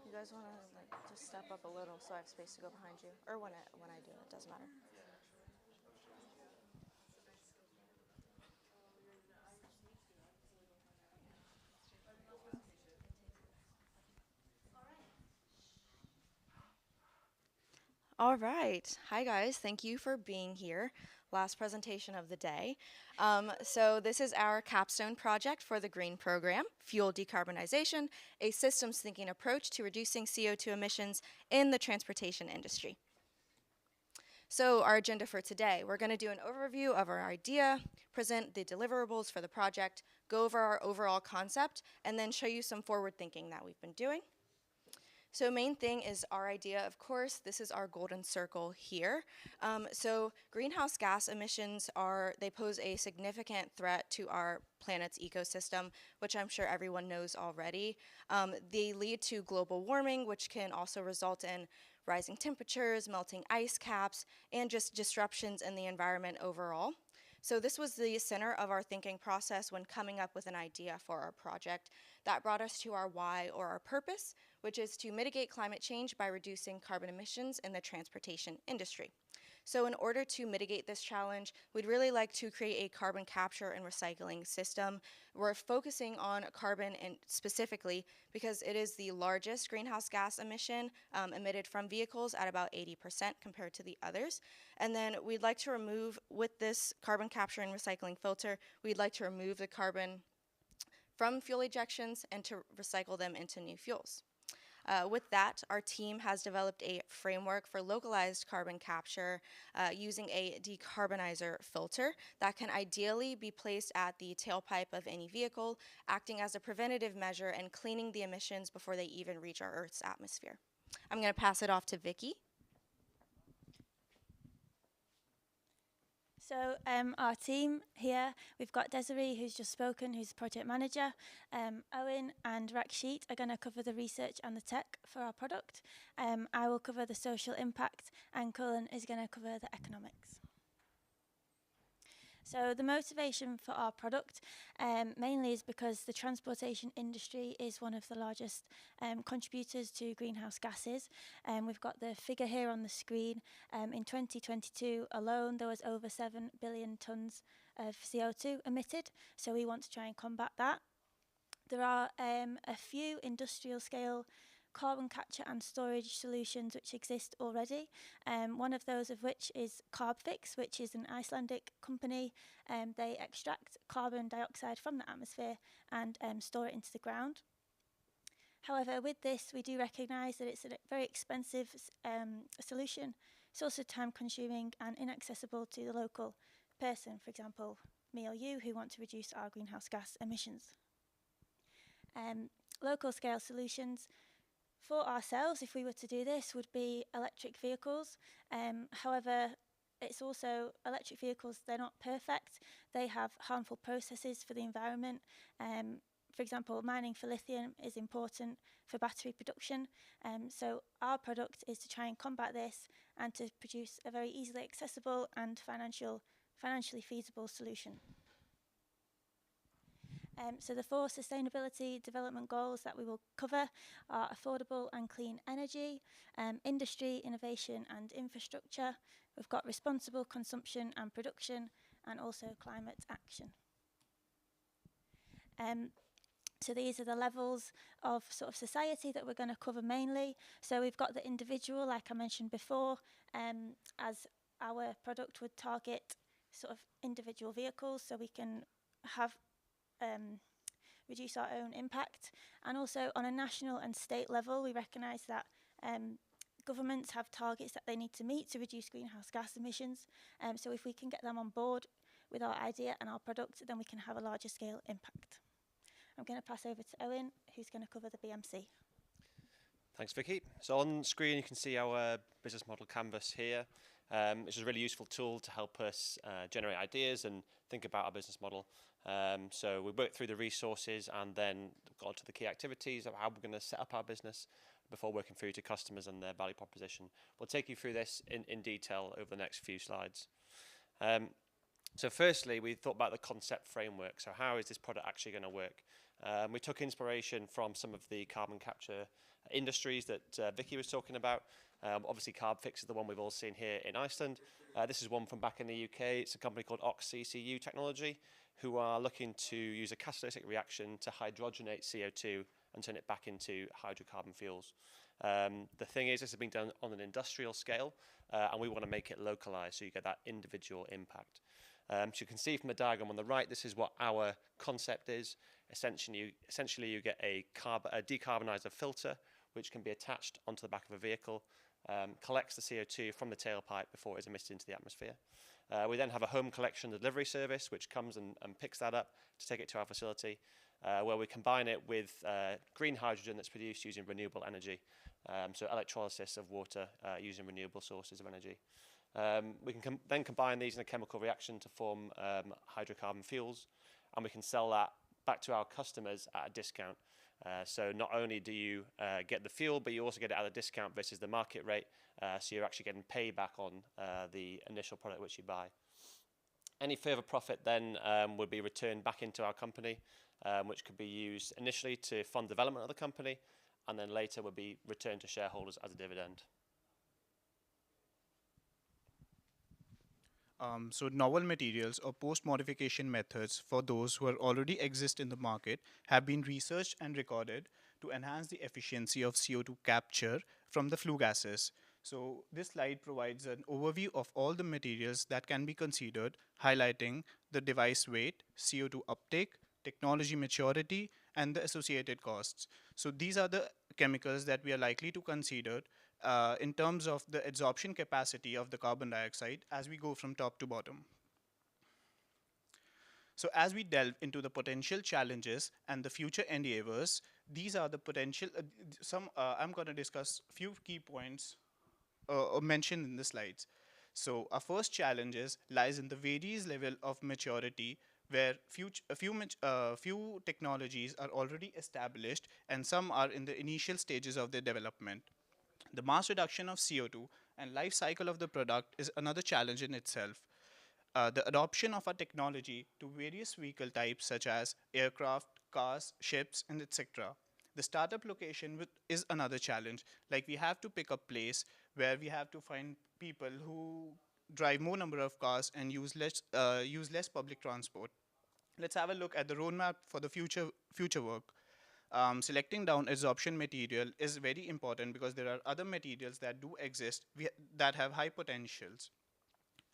You guys want to just step up a little so I have space to go behind you, or when I do, it doesn't matter. All right. Hi, guys. Thank you for being here. Last presentation of the day. So this is our Capstone Project for the Green Program, Fuel Decarbonization, a systems thinking approach to reducing CO2 emissions in the transportation industry. So our agenda for today, we're going to do an overview of our idea, present the deliverables for the project, go over our overall concept, and then show you some forward thinking that we've been doing. So main thing is our idea, of course, this is our golden circle here. So greenhouse gas emissions they pose a significant threat to our planet's ecosystem, which I'm sure everyone knows already. They lead to global warming, which can also result in rising temperatures, melting ice caps, and just disruptions in the environment overall. So this was the center of our thinking process when coming up with an idea for our project. That brought us to our why, or our purpose, which is to mitigate climate change by reducing carbon emissions in the transportation industry. So in order to mitigate this challenge, we'd really like to create a carbon capture and recycling system. We're focusing on carbon specifically because it is the largest greenhouse gas emission emitted from vehicles at about 80% compared to the others. And then we'd like to remove, with this carbon capture and recycling filter, we'd like to remove the carbon from fuel ejections and to recycle them into new fuels. With that, our team has developed a framework for localized carbon capture using a decarbonizer filter that can ideally be placed at the tailpipe of any vehicle, acting as a preventative measure and cleaning the emissions before they even reach our Earth's atmosphere. I'm going to pass it off to Vicky. So our team here, we've got Desiree, who's just spoken, who's the project manager. Owen and Rakshit are going to cover the research and the tech for our product. I will cover the social impact, and Cullen is going to cover the economics. So the motivation for our product mainly is because the transportation industry is one of the largest contributors to greenhouse gases. We've got the figure here on the screen. In 2022 alone, there was over 7 billion tonnes of CO2 emitted, so we want to try and combat that. There are a few industrial scale carbon capture and storage solutions which exist already. One of those of which is Carbfix, which is an Icelandic company. They extract carbon dioxide from the atmosphere and store it into the ground. However, with this, we do recognise that it's a very expensive solution. It's also time consuming and inaccessible to the local person, for example, me or you, who want to reduce our greenhouse gas emissions. Local scale solutions for ourselves, if we were to do this, would be electric vehicles. However, it's also electric vehicles, they're not perfect. They have harmful processes for the environment. For example, mining for lithium is important for battery production. So our product is to try and combat this and to produce a very easily accessible and financially feasible solution. So the 4 sustainability development goals that we will cover are affordable and clean energy, industry, innovation and infrastructure. We've got responsible consumption and production, and also climate action. So these are the levels of sort of society that we're going to cover mainly. So we've got the individual, like I mentioned before, as our product would target sort of individual vehicles, so we can have reduce our own impact. And also on a national and state level, we recognise that governments have targets that they need to meet to reduce greenhouse gas emissions. So if we can get them on board with our idea and our product, then we can have a larger scale impact. I'm going to pass over to Owen, who's going to cover the BMC. Thanks, Vicky. So on screen, you can see our business model canvas here. Which is a really useful tool to help us generate ideas and think about our business model. So we worked through the resources and then got to the key activities of how we're going to set up our business before working through to customers and their value proposition. We'll take you through this in detail over the next few slides. So firstly, we thought about the concept framework. So how is this product actually going to work? We took inspiration from some of the carbon capture industries that Vicky was talking about. Obviously, Carbfix is the one we've all seen here in Iceland. This is one from back in the UK. It's a company called OXCCU Technology, who are looking to use a catalytic reaction to hydrogenate CO2 and turn it back into hydrocarbon fuels. The thing is, this has been done on an industrial scale, and we want to make it localized so you get that individual impact. So you can see from the diagram on the right, this is what our concept is. Essentially you get a decarbonizer filter, which can be attached onto the back of a vehicle, collects the CO2 from the tailpipe before it is emitted into the atmosphere. We then have a home collection delivery service, which comes and picks that up to take it to our facility, where we combine it with green hydrogen that's produced using renewable energy, so electrolysis of water using renewable sources of energy. We can then combine these in a chemical reaction to form hydrocarbon fuels, and we can sell that back to our customers at a discount. So not only do you get the fuel, but you also get it at a discount versus the market rate, so you're actually getting payback on the initial product which you buy. Any further profit then would be returned back into our company, which could be used initially to fund development of the company, and then later would be returned to shareholders as a dividend. So novel materials or post-modification methods for those who already exist in the market have been researched and recorded to enhance the efficiency of CO2 capture from the flue gases. So this slide provides an overview of all the materials that can be considered, highlighting the device weight, CO2 uptake, technology maturity, and the associated costs. So these are the chemicals that we are likely to consider in terms of the absorption capacity of the carbon dioxide as we go from top to bottom. So as we delve into the potential challenges and the future endeavors, these are the potential, I'm going to discuss a few key points mentioned in the slides. So our first challenges lies in the various level of maturity where few technologies are already established and some are in the initial stages of their development. The mass reduction of CO2 and life cycle of the product is another challenge in itself. The adoption of our technology to various vehicle types such as aircraft, cars, ships, and etc. The startup location is another challenge. Like we have to pick a place where we have to find people who drive more number of cars and use less public transport. Let's have a look at the roadmap for the future work. Selecting down absorption material is very important because there are other materials that do exist that have high potentials.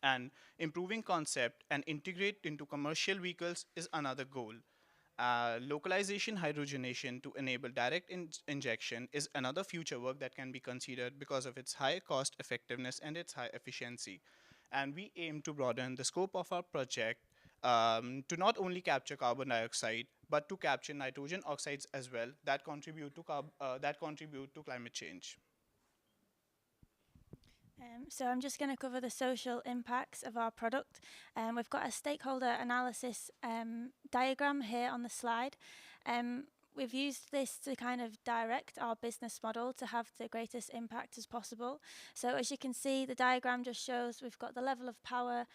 And improving concept and integrate into commercial vehicles is another goal. Localization hydrogenation to enable direct injection is another future work that can be considered because of its high cost effectiveness and its high efficiency. And we aim to broaden the scope of our project to not only capture carbon dioxide, but to capture nitrogen oxides as well that contribute to climate change. So I'm just going to cover the social impacts of our product. We've got a stakeholder analysis diagram here on the slide. We've used this to kind of direct our business model to have the greatest impact as possible. So as you can see, the diagram just shows we've got the level of power,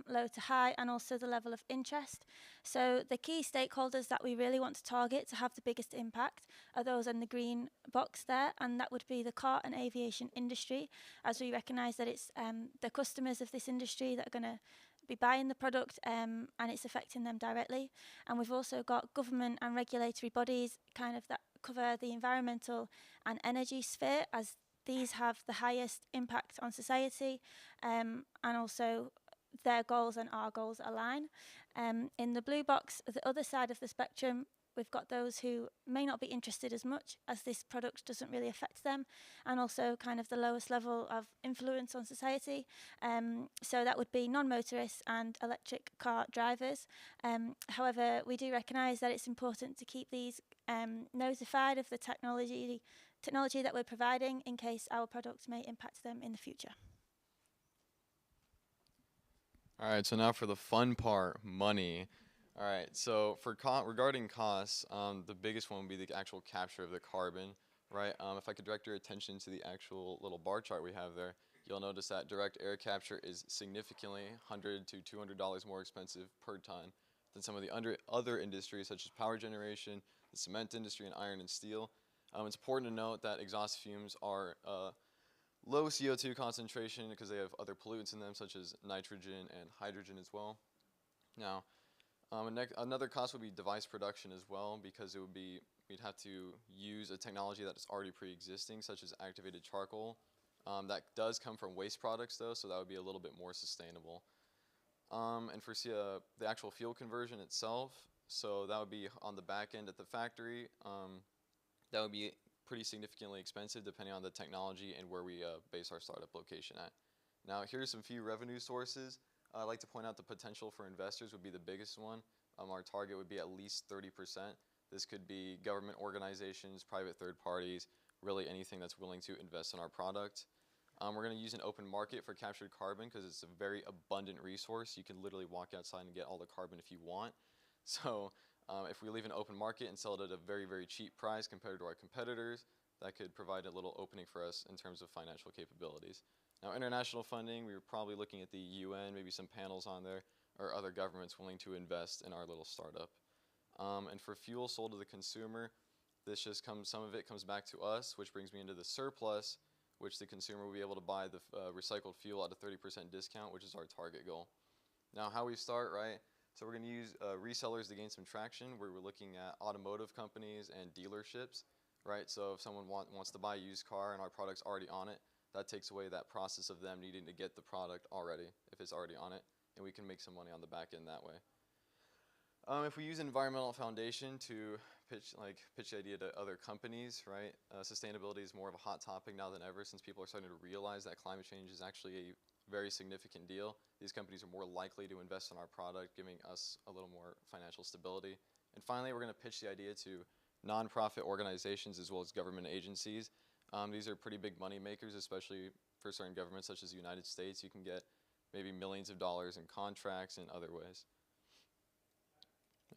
low to high, and also the level of interest. So the key stakeholders that we really want to target to have the biggest impact are those in the green box there, and that would be the car and aviation industry, as we recognise that it's the customers of this industry that are going to be buying the product and it's affecting them directly. And we've also got government and regulatory bodies kind of that cover the environmental and energy sphere, as these have the highest impact on society, and also their goals and our goals align. In the blue box, the other side of the spectrum, we've got those who may not be interested as much as this product doesn't really affect them, and also kind of the lowest level of influence on society. So that would be non-motorists and electric car drivers. However, we do recognise that it's important to keep these notified of the technology that we're providing in case our product may impact them in the future. All right, so now for the fun part, money. All right, so for regarding costs, the biggest one would be the actual capture of the carbon, right? If I could direct your attention to the actual little bar chart we have there, you'll notice that direct air capture is significantly $100 to $200 more expensive per ton than some of the other industries such as power generation, the cement industry, and iron and steel. It's important to note that exhaust fumes are low CO2 concentration because they have other pollutants in them such as nitrogen and hydrogen as well. Now, another cost would be device production as well, because we'd have to use a technology that is already pre-existing, such as activated charcoal. That does come from waste products though, so that would be a little bit more sustainable. And for the actual fuel conversion itself, so that would be on the back end at the factory. That would be pretty significantly expensive depending on the technology and where we base our startup location at. Now here's some few revenue sources. I'd like to point out the potential for investors would be the biggest one. Our target would be at least 30%. This could be government organizations, private third parties, really anything that's willing to invest in our product. We're going to use an open market for captured carbon because it's a very abundant resource. You can literally walk outside and get all the carbon if you want. So if we leave an open market and sell it at a very, very cheap price compared to our competitors, that could provide a little opening for us in terms of financial capabilities. Now, international funding, we were probably looking at the UN, maybe some panels on there, or other governments willing to invest in our little startup. And for fuel sold to the consumer, some of it comes back to us, which brings me into the surplus, which the consumer will be able to buy the recycled fuel at a 30% discount, which is our target goal. Now, how we start, right? So we're going to use resellers to gain some traction, where we're looking at automotive companies and dealerships, right? So if someone wants to buy a used car and our product's already on it, that takes away that process of them needing to get the product already, if it's already on it, and we can make some money on the back end that way. If we use an environmental foundation to pitch the idea to other companies, right? Sustainability is more of a hot topic now than ever since people are starting to realize that climate change is actually a very significant deal. These companies are more likely to invest in our product, giving us a little more financial stability. And finally, we're going to pitch the idea to nonprofit organizations as well as government agencies. These are pretty big money makers, especially for certain governments such as the United States. You can get maybe millions of dollars in contracts and other ways.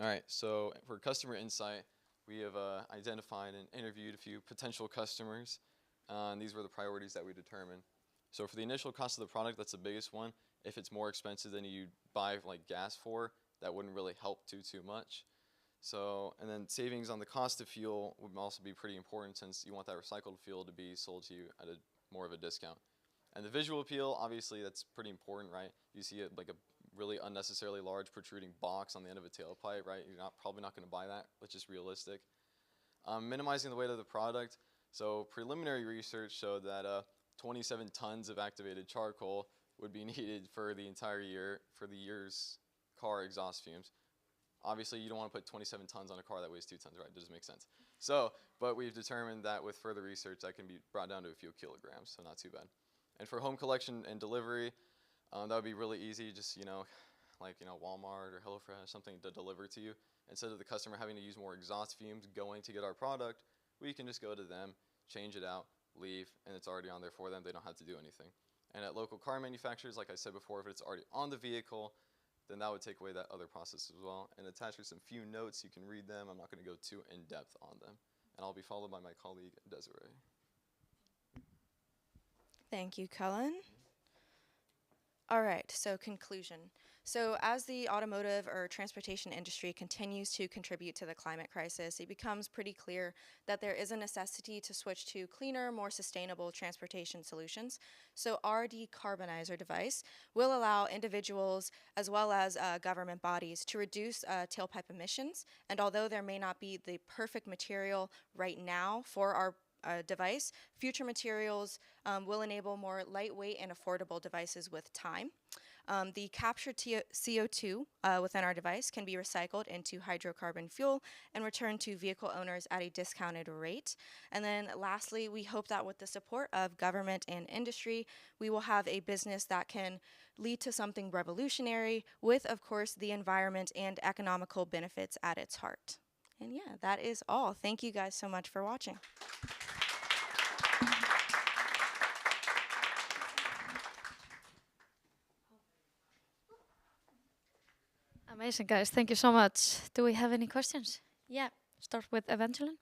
All right, so for customer insight, we have identified and interviewed a few potential customers. And these were the priorities that we determined. So for the initial cost of the product, that's the biggest one. If it's more expensive than you buy like gas for, that wouldn't really help too much. So, and then savings on the cost of fuel would also be pretty important since you want that recycled fuel to be sold to you at more of a discount. And the visual appeal, obviously that's pretty important, right? You see like a really unnecessarily large protruding box on the end of a tailpipe, right? You're probably not going to buy that, which is realistic. Minimizing the weight of the product. So preliminary research showed that 27 tons of activated charcoal would be needed for the entire year for the year's car exhaust fumes. Obviously, you don't want to put 27 tons on a car that weighs 2 tons, right? It doesn't make sense. So, but we've determined that with further research, that can be brought down to a few kilograms, so not too bad. And for home collection and delivery, that would be really easy. Just like Walmart or HelloFresh, something to deliver to you. Instead of the customer having to use more exhaust fumes going to get our product, we can just go to them, change it out, leave, and it's already on there for them. They don't have to do anything. And at local car manufacturers, like I said before, if it's already on the vehicle, then that would take away that other process as well. And attached with some few notes, you can read them. I'm not going to go too in-depth on them. And I'll be followed by my colleague, Desiree. Thank you, Cullen. All right, so conclusion. So as the automotive or transportation industry continues to contribute to the climate crisis, it becomes pretty clear that there is a necessity to switch to cleaner, more sustainable transportation solutions. So our decarbonizer device will allow individuals as well as government bodies to reduce tailpipe emissions. And although there may not be the perfect material right now for our device, future materials will enable more lightweight and affordable devices with time. The captured CO2 within our device can be recycled into hydrocarbon fuel and returned to vehicle owners at a discounted rate. And then lastly, we hope that with the support of government and industry, we will have a business that can lead to something revolutionary with, of course, the environment and economical benefits at its heart. And yeah, that is all. Thank you guys so much for watching. Amazing, guys. Thank you so much. Do we have any questions? Yeah, start with Evangeline.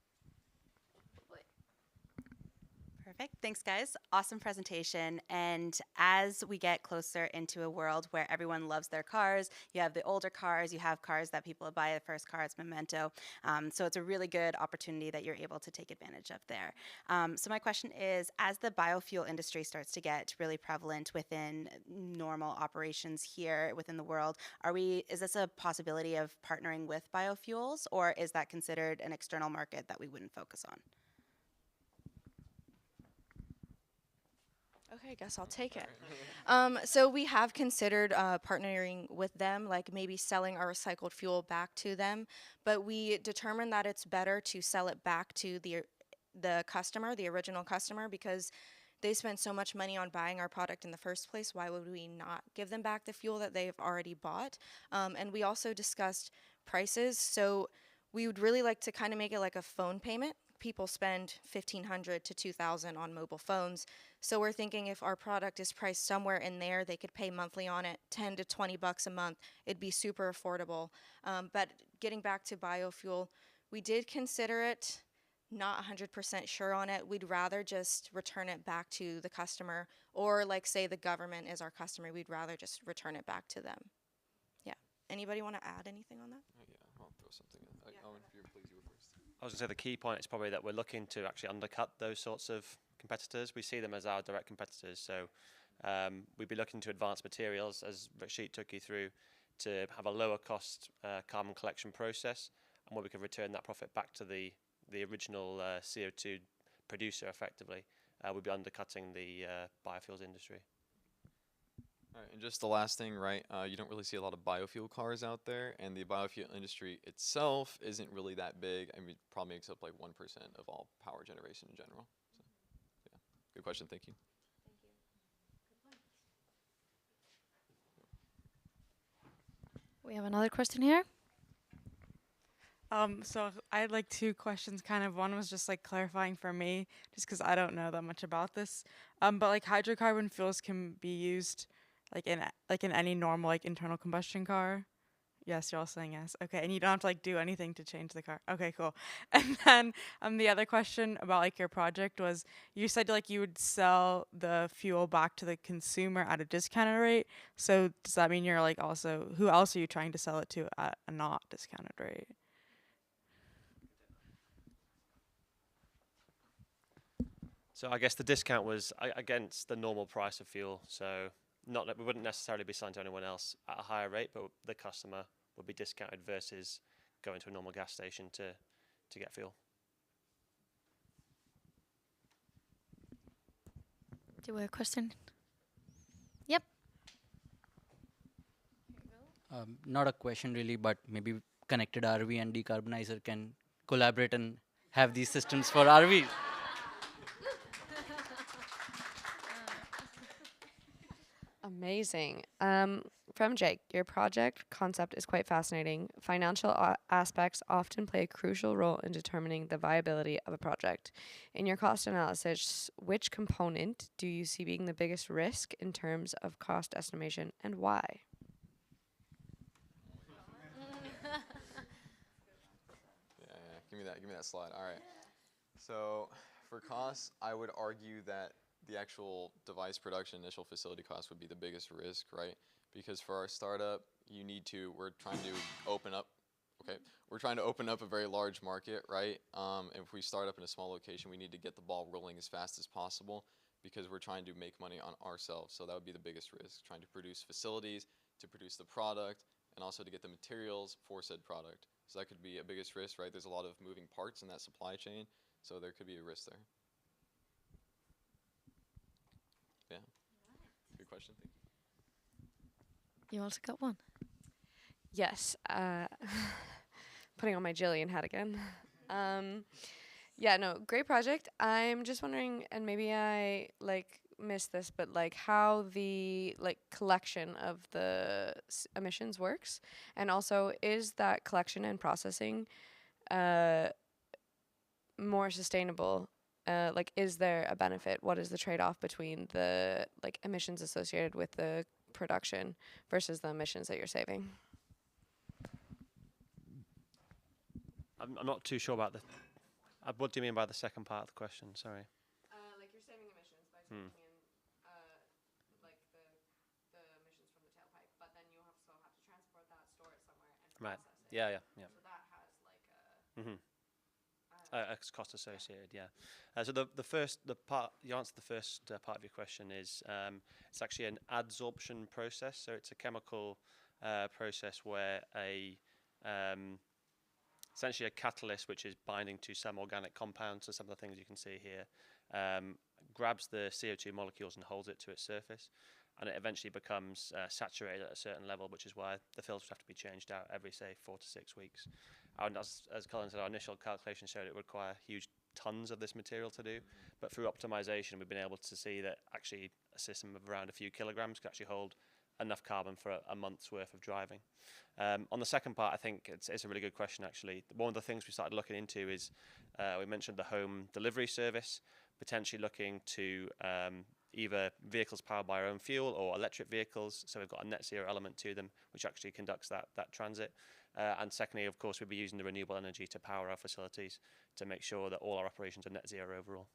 Perfect. Thanks, guys. Awesome presentation. And as we get closer into a world where everyone loves their cars, you have the older cars, you have cars that people buy the first car, it's memento. So it's a really good opportunity that you're able to take advantage of there. So my question is, as the biofuel industry starts to get really prevalent within normal operations here within the world, is this a possibility of partnering with biofuels, or is that considered an external market that we wouldn't focus on? Okay, I guess I'll take it. So we have considered partnering with them, like maybe selling our recycled fuel back to them, but we determined that it's better to sell it back to the customer, the original customer, because they spent so much money on buying our product in the first place. Why would we not give them back the fuel that they've already bought? And we also discussed prices. So we would really like to kind of make it like a phone payment. People spend $1,500 to $2,000 on mobile phones. So we're thinking if our product is priced somewhere in there, they could pay monthly on it, 10 to 20 bucks a month. It'd be super affordable. But getting back to biofuel, we did consider it, not 100% sure on it. We'd rather just return it back to the customer, or like say the government is our customer, we'd rather just return it back to them. Yeah. Anybody want to add anything on that? Yeah, I'll throw something in. Owen, if you're please, you were first. I was going to say the key point is probably that we're looking to actually undercut those sorts of competitors. We see them as our direct competitors. So we'd be looking to advance materials, as Rakshit took you through, to have a lower cost carbon collection process, and where we can return that profit back to the original CO2 producer effectively. We'd be undercutting the biofuels industry. All right, and just the last thing, right? You don't really see a lot of biofuel cars out there, and the biofuel industry itself isn't really that big. I mean, it probably makes up like 1% of all power generation in general. So, yeah, good question. Thank you. We have another question here. So I had like two questions kind of. One was just like clarifying for me, just because I don't know that much about this. But like hydrocarbon fuels can be used like in any normal like internal combustion car. Yes, you're all saying yes. Okay, and you don't have to like do anything to change the car. Okay, cool. And then the other question about like your project was you said like you would sell the fuel back to the consumer at a discounted rate. So does that mean you're like also who else are you trying to sell it to at a not discounted rate? So I guess the discount was against the normal price of fuel. So not that we wouldn't necessarily be selling to anyone else at a higher rate, but the customer would be discounted versus going to a normal gas station to get fuel. Do we have a question? Yep. Not a question really, but maybe connected RV and decarbonizer can collaborate and have these systems for RVs. Amazing. From Jake, your project concept is quite fascinating. Financial aspects often play a crucial role in determining the viability of a project. In your cost analysis, which component do you see being the biggest risk in terms of cost estimation and why? Yeah, give me that slide. All right. So for costs, I would argue that the actual device production initial facility cost would be the biggest risk, right? Because for our startup, we're trying to open up a very large market, right? If we start up in a small location, we need to get the ball rolling as fast as possible because we're trying to make money on ourselves. So that would be the biggest risk, trying to produce facilities, to produce the product, and also to get the materials for said product. So that could be a biggest risk, right? There's a lot of moving parts in that supply chain, so there could be a risk there. Yeah, good question. Thank you. You also got one. Yes. Putting on my Jillian hat again. Yeah, no, great project. I'm just wondering, and maybe I missed this, but how the collection of the emissions works, and also is that collection and processing more sustainable? Is there a benefit? What is the trade-off between the emissions associated with the production versus the emissions that you're saving? I'm not too sure about the. What do you mean by the second part of the question? Sorry. You're saving emissions by taking in the emissions from the tailpipe, but then you also have to transport that, store it somewhere, and process it. Yeah. So that has a cost associated, yeah. So you answered the first part of your question is it's actually an adsorption process. So it's a chemical process where essentially a catalyst, which is binding to some organic compounds, so some of the things you can see here, grabs the CO2 molecules and holds it to its surface, and it eventually becomes saturated at a certain level, which is why the filters have to be changed out every, say, 4 to 6 weeks. And as Colin said, our initial calculation showed it would require huge tons of this material to do, but through optimization, we've been able to see that actually a system of around a few kilograms could actually hold enough carbon for a month's worth of driving. On the second part, I think it's a really good question, actually. One of the things we started looking into is, we mentioned the home delivery service, potentially looking to either vehicles powered by our own fuel or electric vehicles, so we've got a net zero element to them, which actually conducts that transit. And secondly, of course, we'll be using the renewable energy to power our facilities to make sure that all our operations are net zero overall.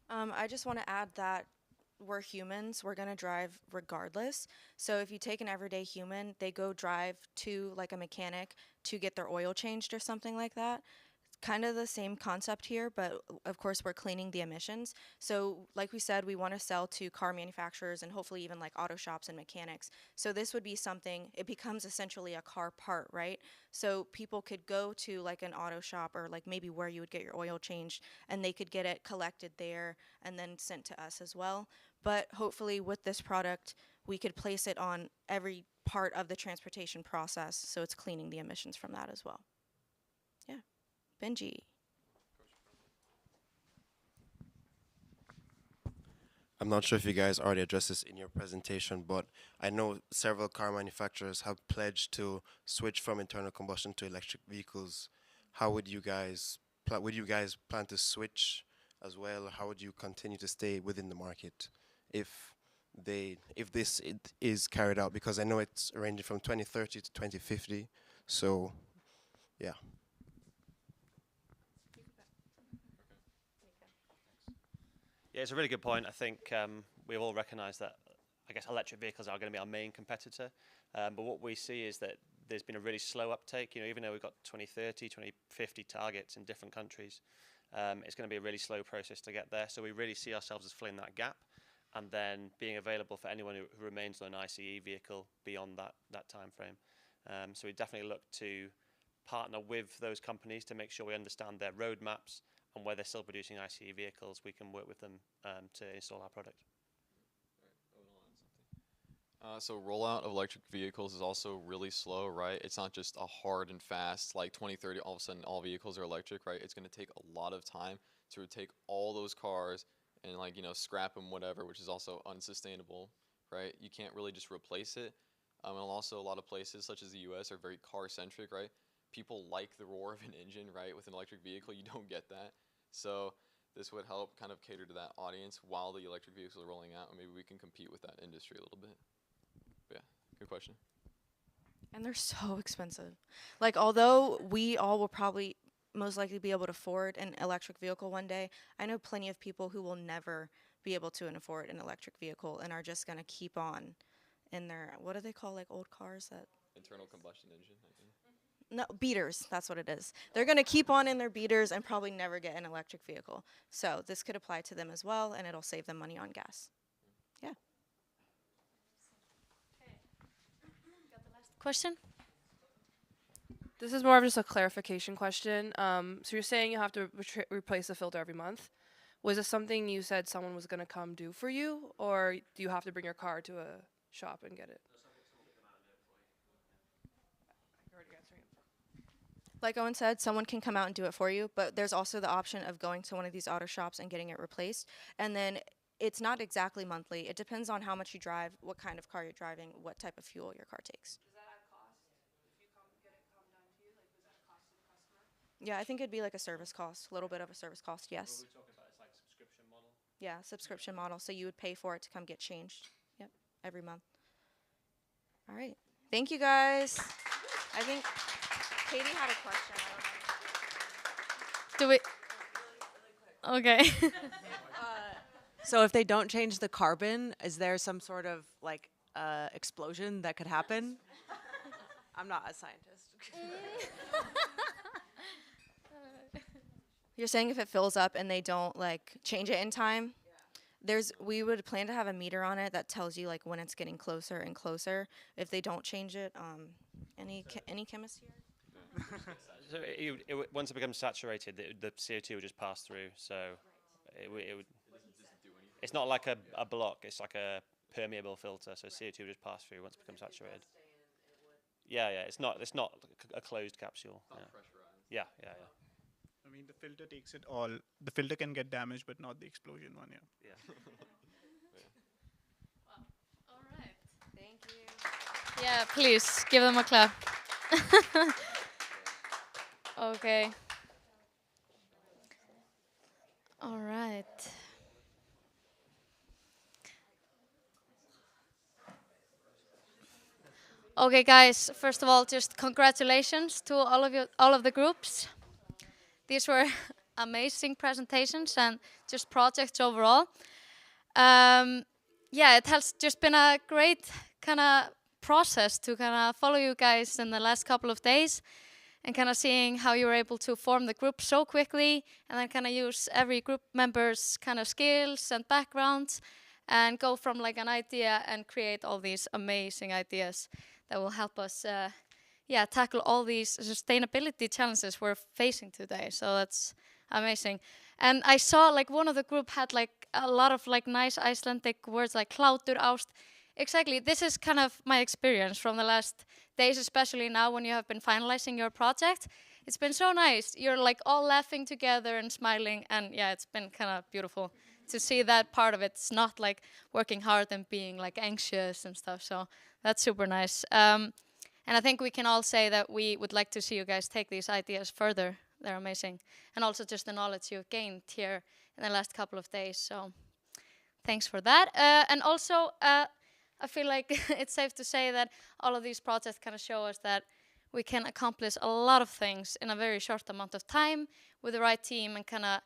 I just want to add that we're humans. We're going to drive regardless. So if you take an everyday human, they go drive to like a mechanic to get their oil changed or something like that. kind of the same concept here, but of course we're cleaning the emissions. So like we said, we want to sell to car manufacturers and hopefully even like auto shops and mechanics. So this would be something, it becomes essentially a car part, right? So people could go to like an auto shop or like maybe where you would get your oil changed, and they could get it collected there and then sent to us as well. But hopefully with this product, we could place it on every part of the transportation process, so it's cleaning the emissions from that as well. Yeah. Benji. I'm not sure if you guys already addressed this in your presentation, but I know several car manufacturers have pledged to switch from internal combustion to electric vehicles. How would you guys plan to switch as well? How would you continue to stay within the market if this is carried out? Because I know it's ranging from 2030 to 2050. So, yeah. Yeah, it's a really good point. I think we've all recognised that, I guess, electric vehicles are going to be our main competitor. But what we see is that there's been a really slow uptake. You know, even though we've got 2030, 2050 targets in different countries, it's going to be a really slow process to get there. So we really see ourselves as filling that gap, and then being available for anyone who remains on an ICE vehicle beyond that time frame. So we definitely look to partner with those companies to make sure we understand their roadmaps, and where they're still producing ICE vehicles, we can work with them to install our product. So rollout of electric vehicles is also really slow, right? It's not just a hard and fast, like 2030, all of a sudden all vehicles are electric, right? It's going to take a lot of time to take all those cars and like, you know, scrap them, whatever, which is also unsustainable, right? You can't really just replace it. And also a lot of places such as the US are very car centric, right? People like the roar of an engine, right? With an electric vehicle, you don't get that. So this would help kind of cater to that audience while the electric vehicles are rolling out, and maybe we can compete with that industry a little bit. But yeah, good question. And they're so expensive. Like, although we all will probably most likely be able to afford an electric vehicle one day, I know plenty of people who will never be able to afford an electric vehicle and are just going to keep on in their, what do they call like old cars that? Internal combustion engine, I think. No, beaters, that's what it is. They're going to keep on in their beaters and probably never get an electric vehicle. So this could apply to them as well, and it'll save them money on gas. Yeah. Question? This is more of just a clarification question. So you're saying you have to replace the filter every month. Was this something you said someone was going to come do for you, or do you have to bring your car to a shop and get it? Like Owen said, someone can come out and do it for you, but there's also the option of going to one of these auto shops and getting it replaced. And then it's not exactly monthly. It depends on how much you drive, what kind of car you're driving, what type of fuel your car takes. Does that add cost? If you come get it come down to you, like, does that cost to the customer? Yeah, I think it'd be like a service cost, a little bit of a service cost, yes. What we're talking about is like subscription model. Yeah, subscription model. So you would pay for it to come get changed. Yep, every month. All right. Thank you, guys. I think Katie had a question. Do we? Okay. So if they don't change the carbon, is there some sort of like explosion that could happen? I'm not a scientist. You're saying if it fills up and they don't like change it in time? We would plan to have a meter on it that tells you like when it's getting closer and closer. If they don't change it, any chemist here? So once it becomes saturated, the CO2 will just pass through. So it would. It's not like a block. It's like a permeable filter. So CO2 will just pass through once it becomes saturated. Yeah. It's not a closed capsule. Yeah. I mean, the filter takes it all. The filter can get damaged, but not the explosion one. Yeah. All right. Thank you. Yeah, please give them a clap. Okay. All right. Okay, guys. First of all, just congratulations to all of you, all of the groups. These were amazing presentations and just projects overall. Yeah, it has just been a great kind of process to kind of follow you guys in the last couple of days. and kind of seeing how you were able to form the group so quickly, and then kind of use every group member's kind of skills and backgrounds, and go from like an idea and create all these amazing ideas that will help us tackle all these sustainability challenges we're facing today. So that's amazing. And I saw like one of the group had like a lot of like nice Icelandic words like hlátur, ást. Exactly, this is kind of my experience from the last days, especially now when you have been finalizing your project. It's been so nice. You're like all laughing together and smiling, and yeah, it's been kind of beautiful to see that part of it. It's not like working hard and being like anxious and stuff, so that's super nice. And I think we can all say that we would like to see you guys take these ideas further. They're amazing. And also just the knowledge you've gained here in the last couple of days, so thanks for that. And also, I feel like it's safe to say that all of these projects kind of show us that we can accomplish a lot of things in a very short amount of time with the right team and kind of,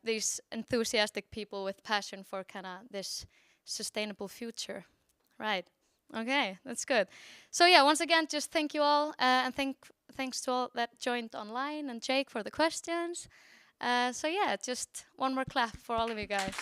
these enthusiastic people with passion for kind of this sustainable future. Right. Okay, that's good. So yeah, once again, just thank you all, and thanks to all that joined online, and Jake for the questions. So yeah, just one more clap for all of you guys.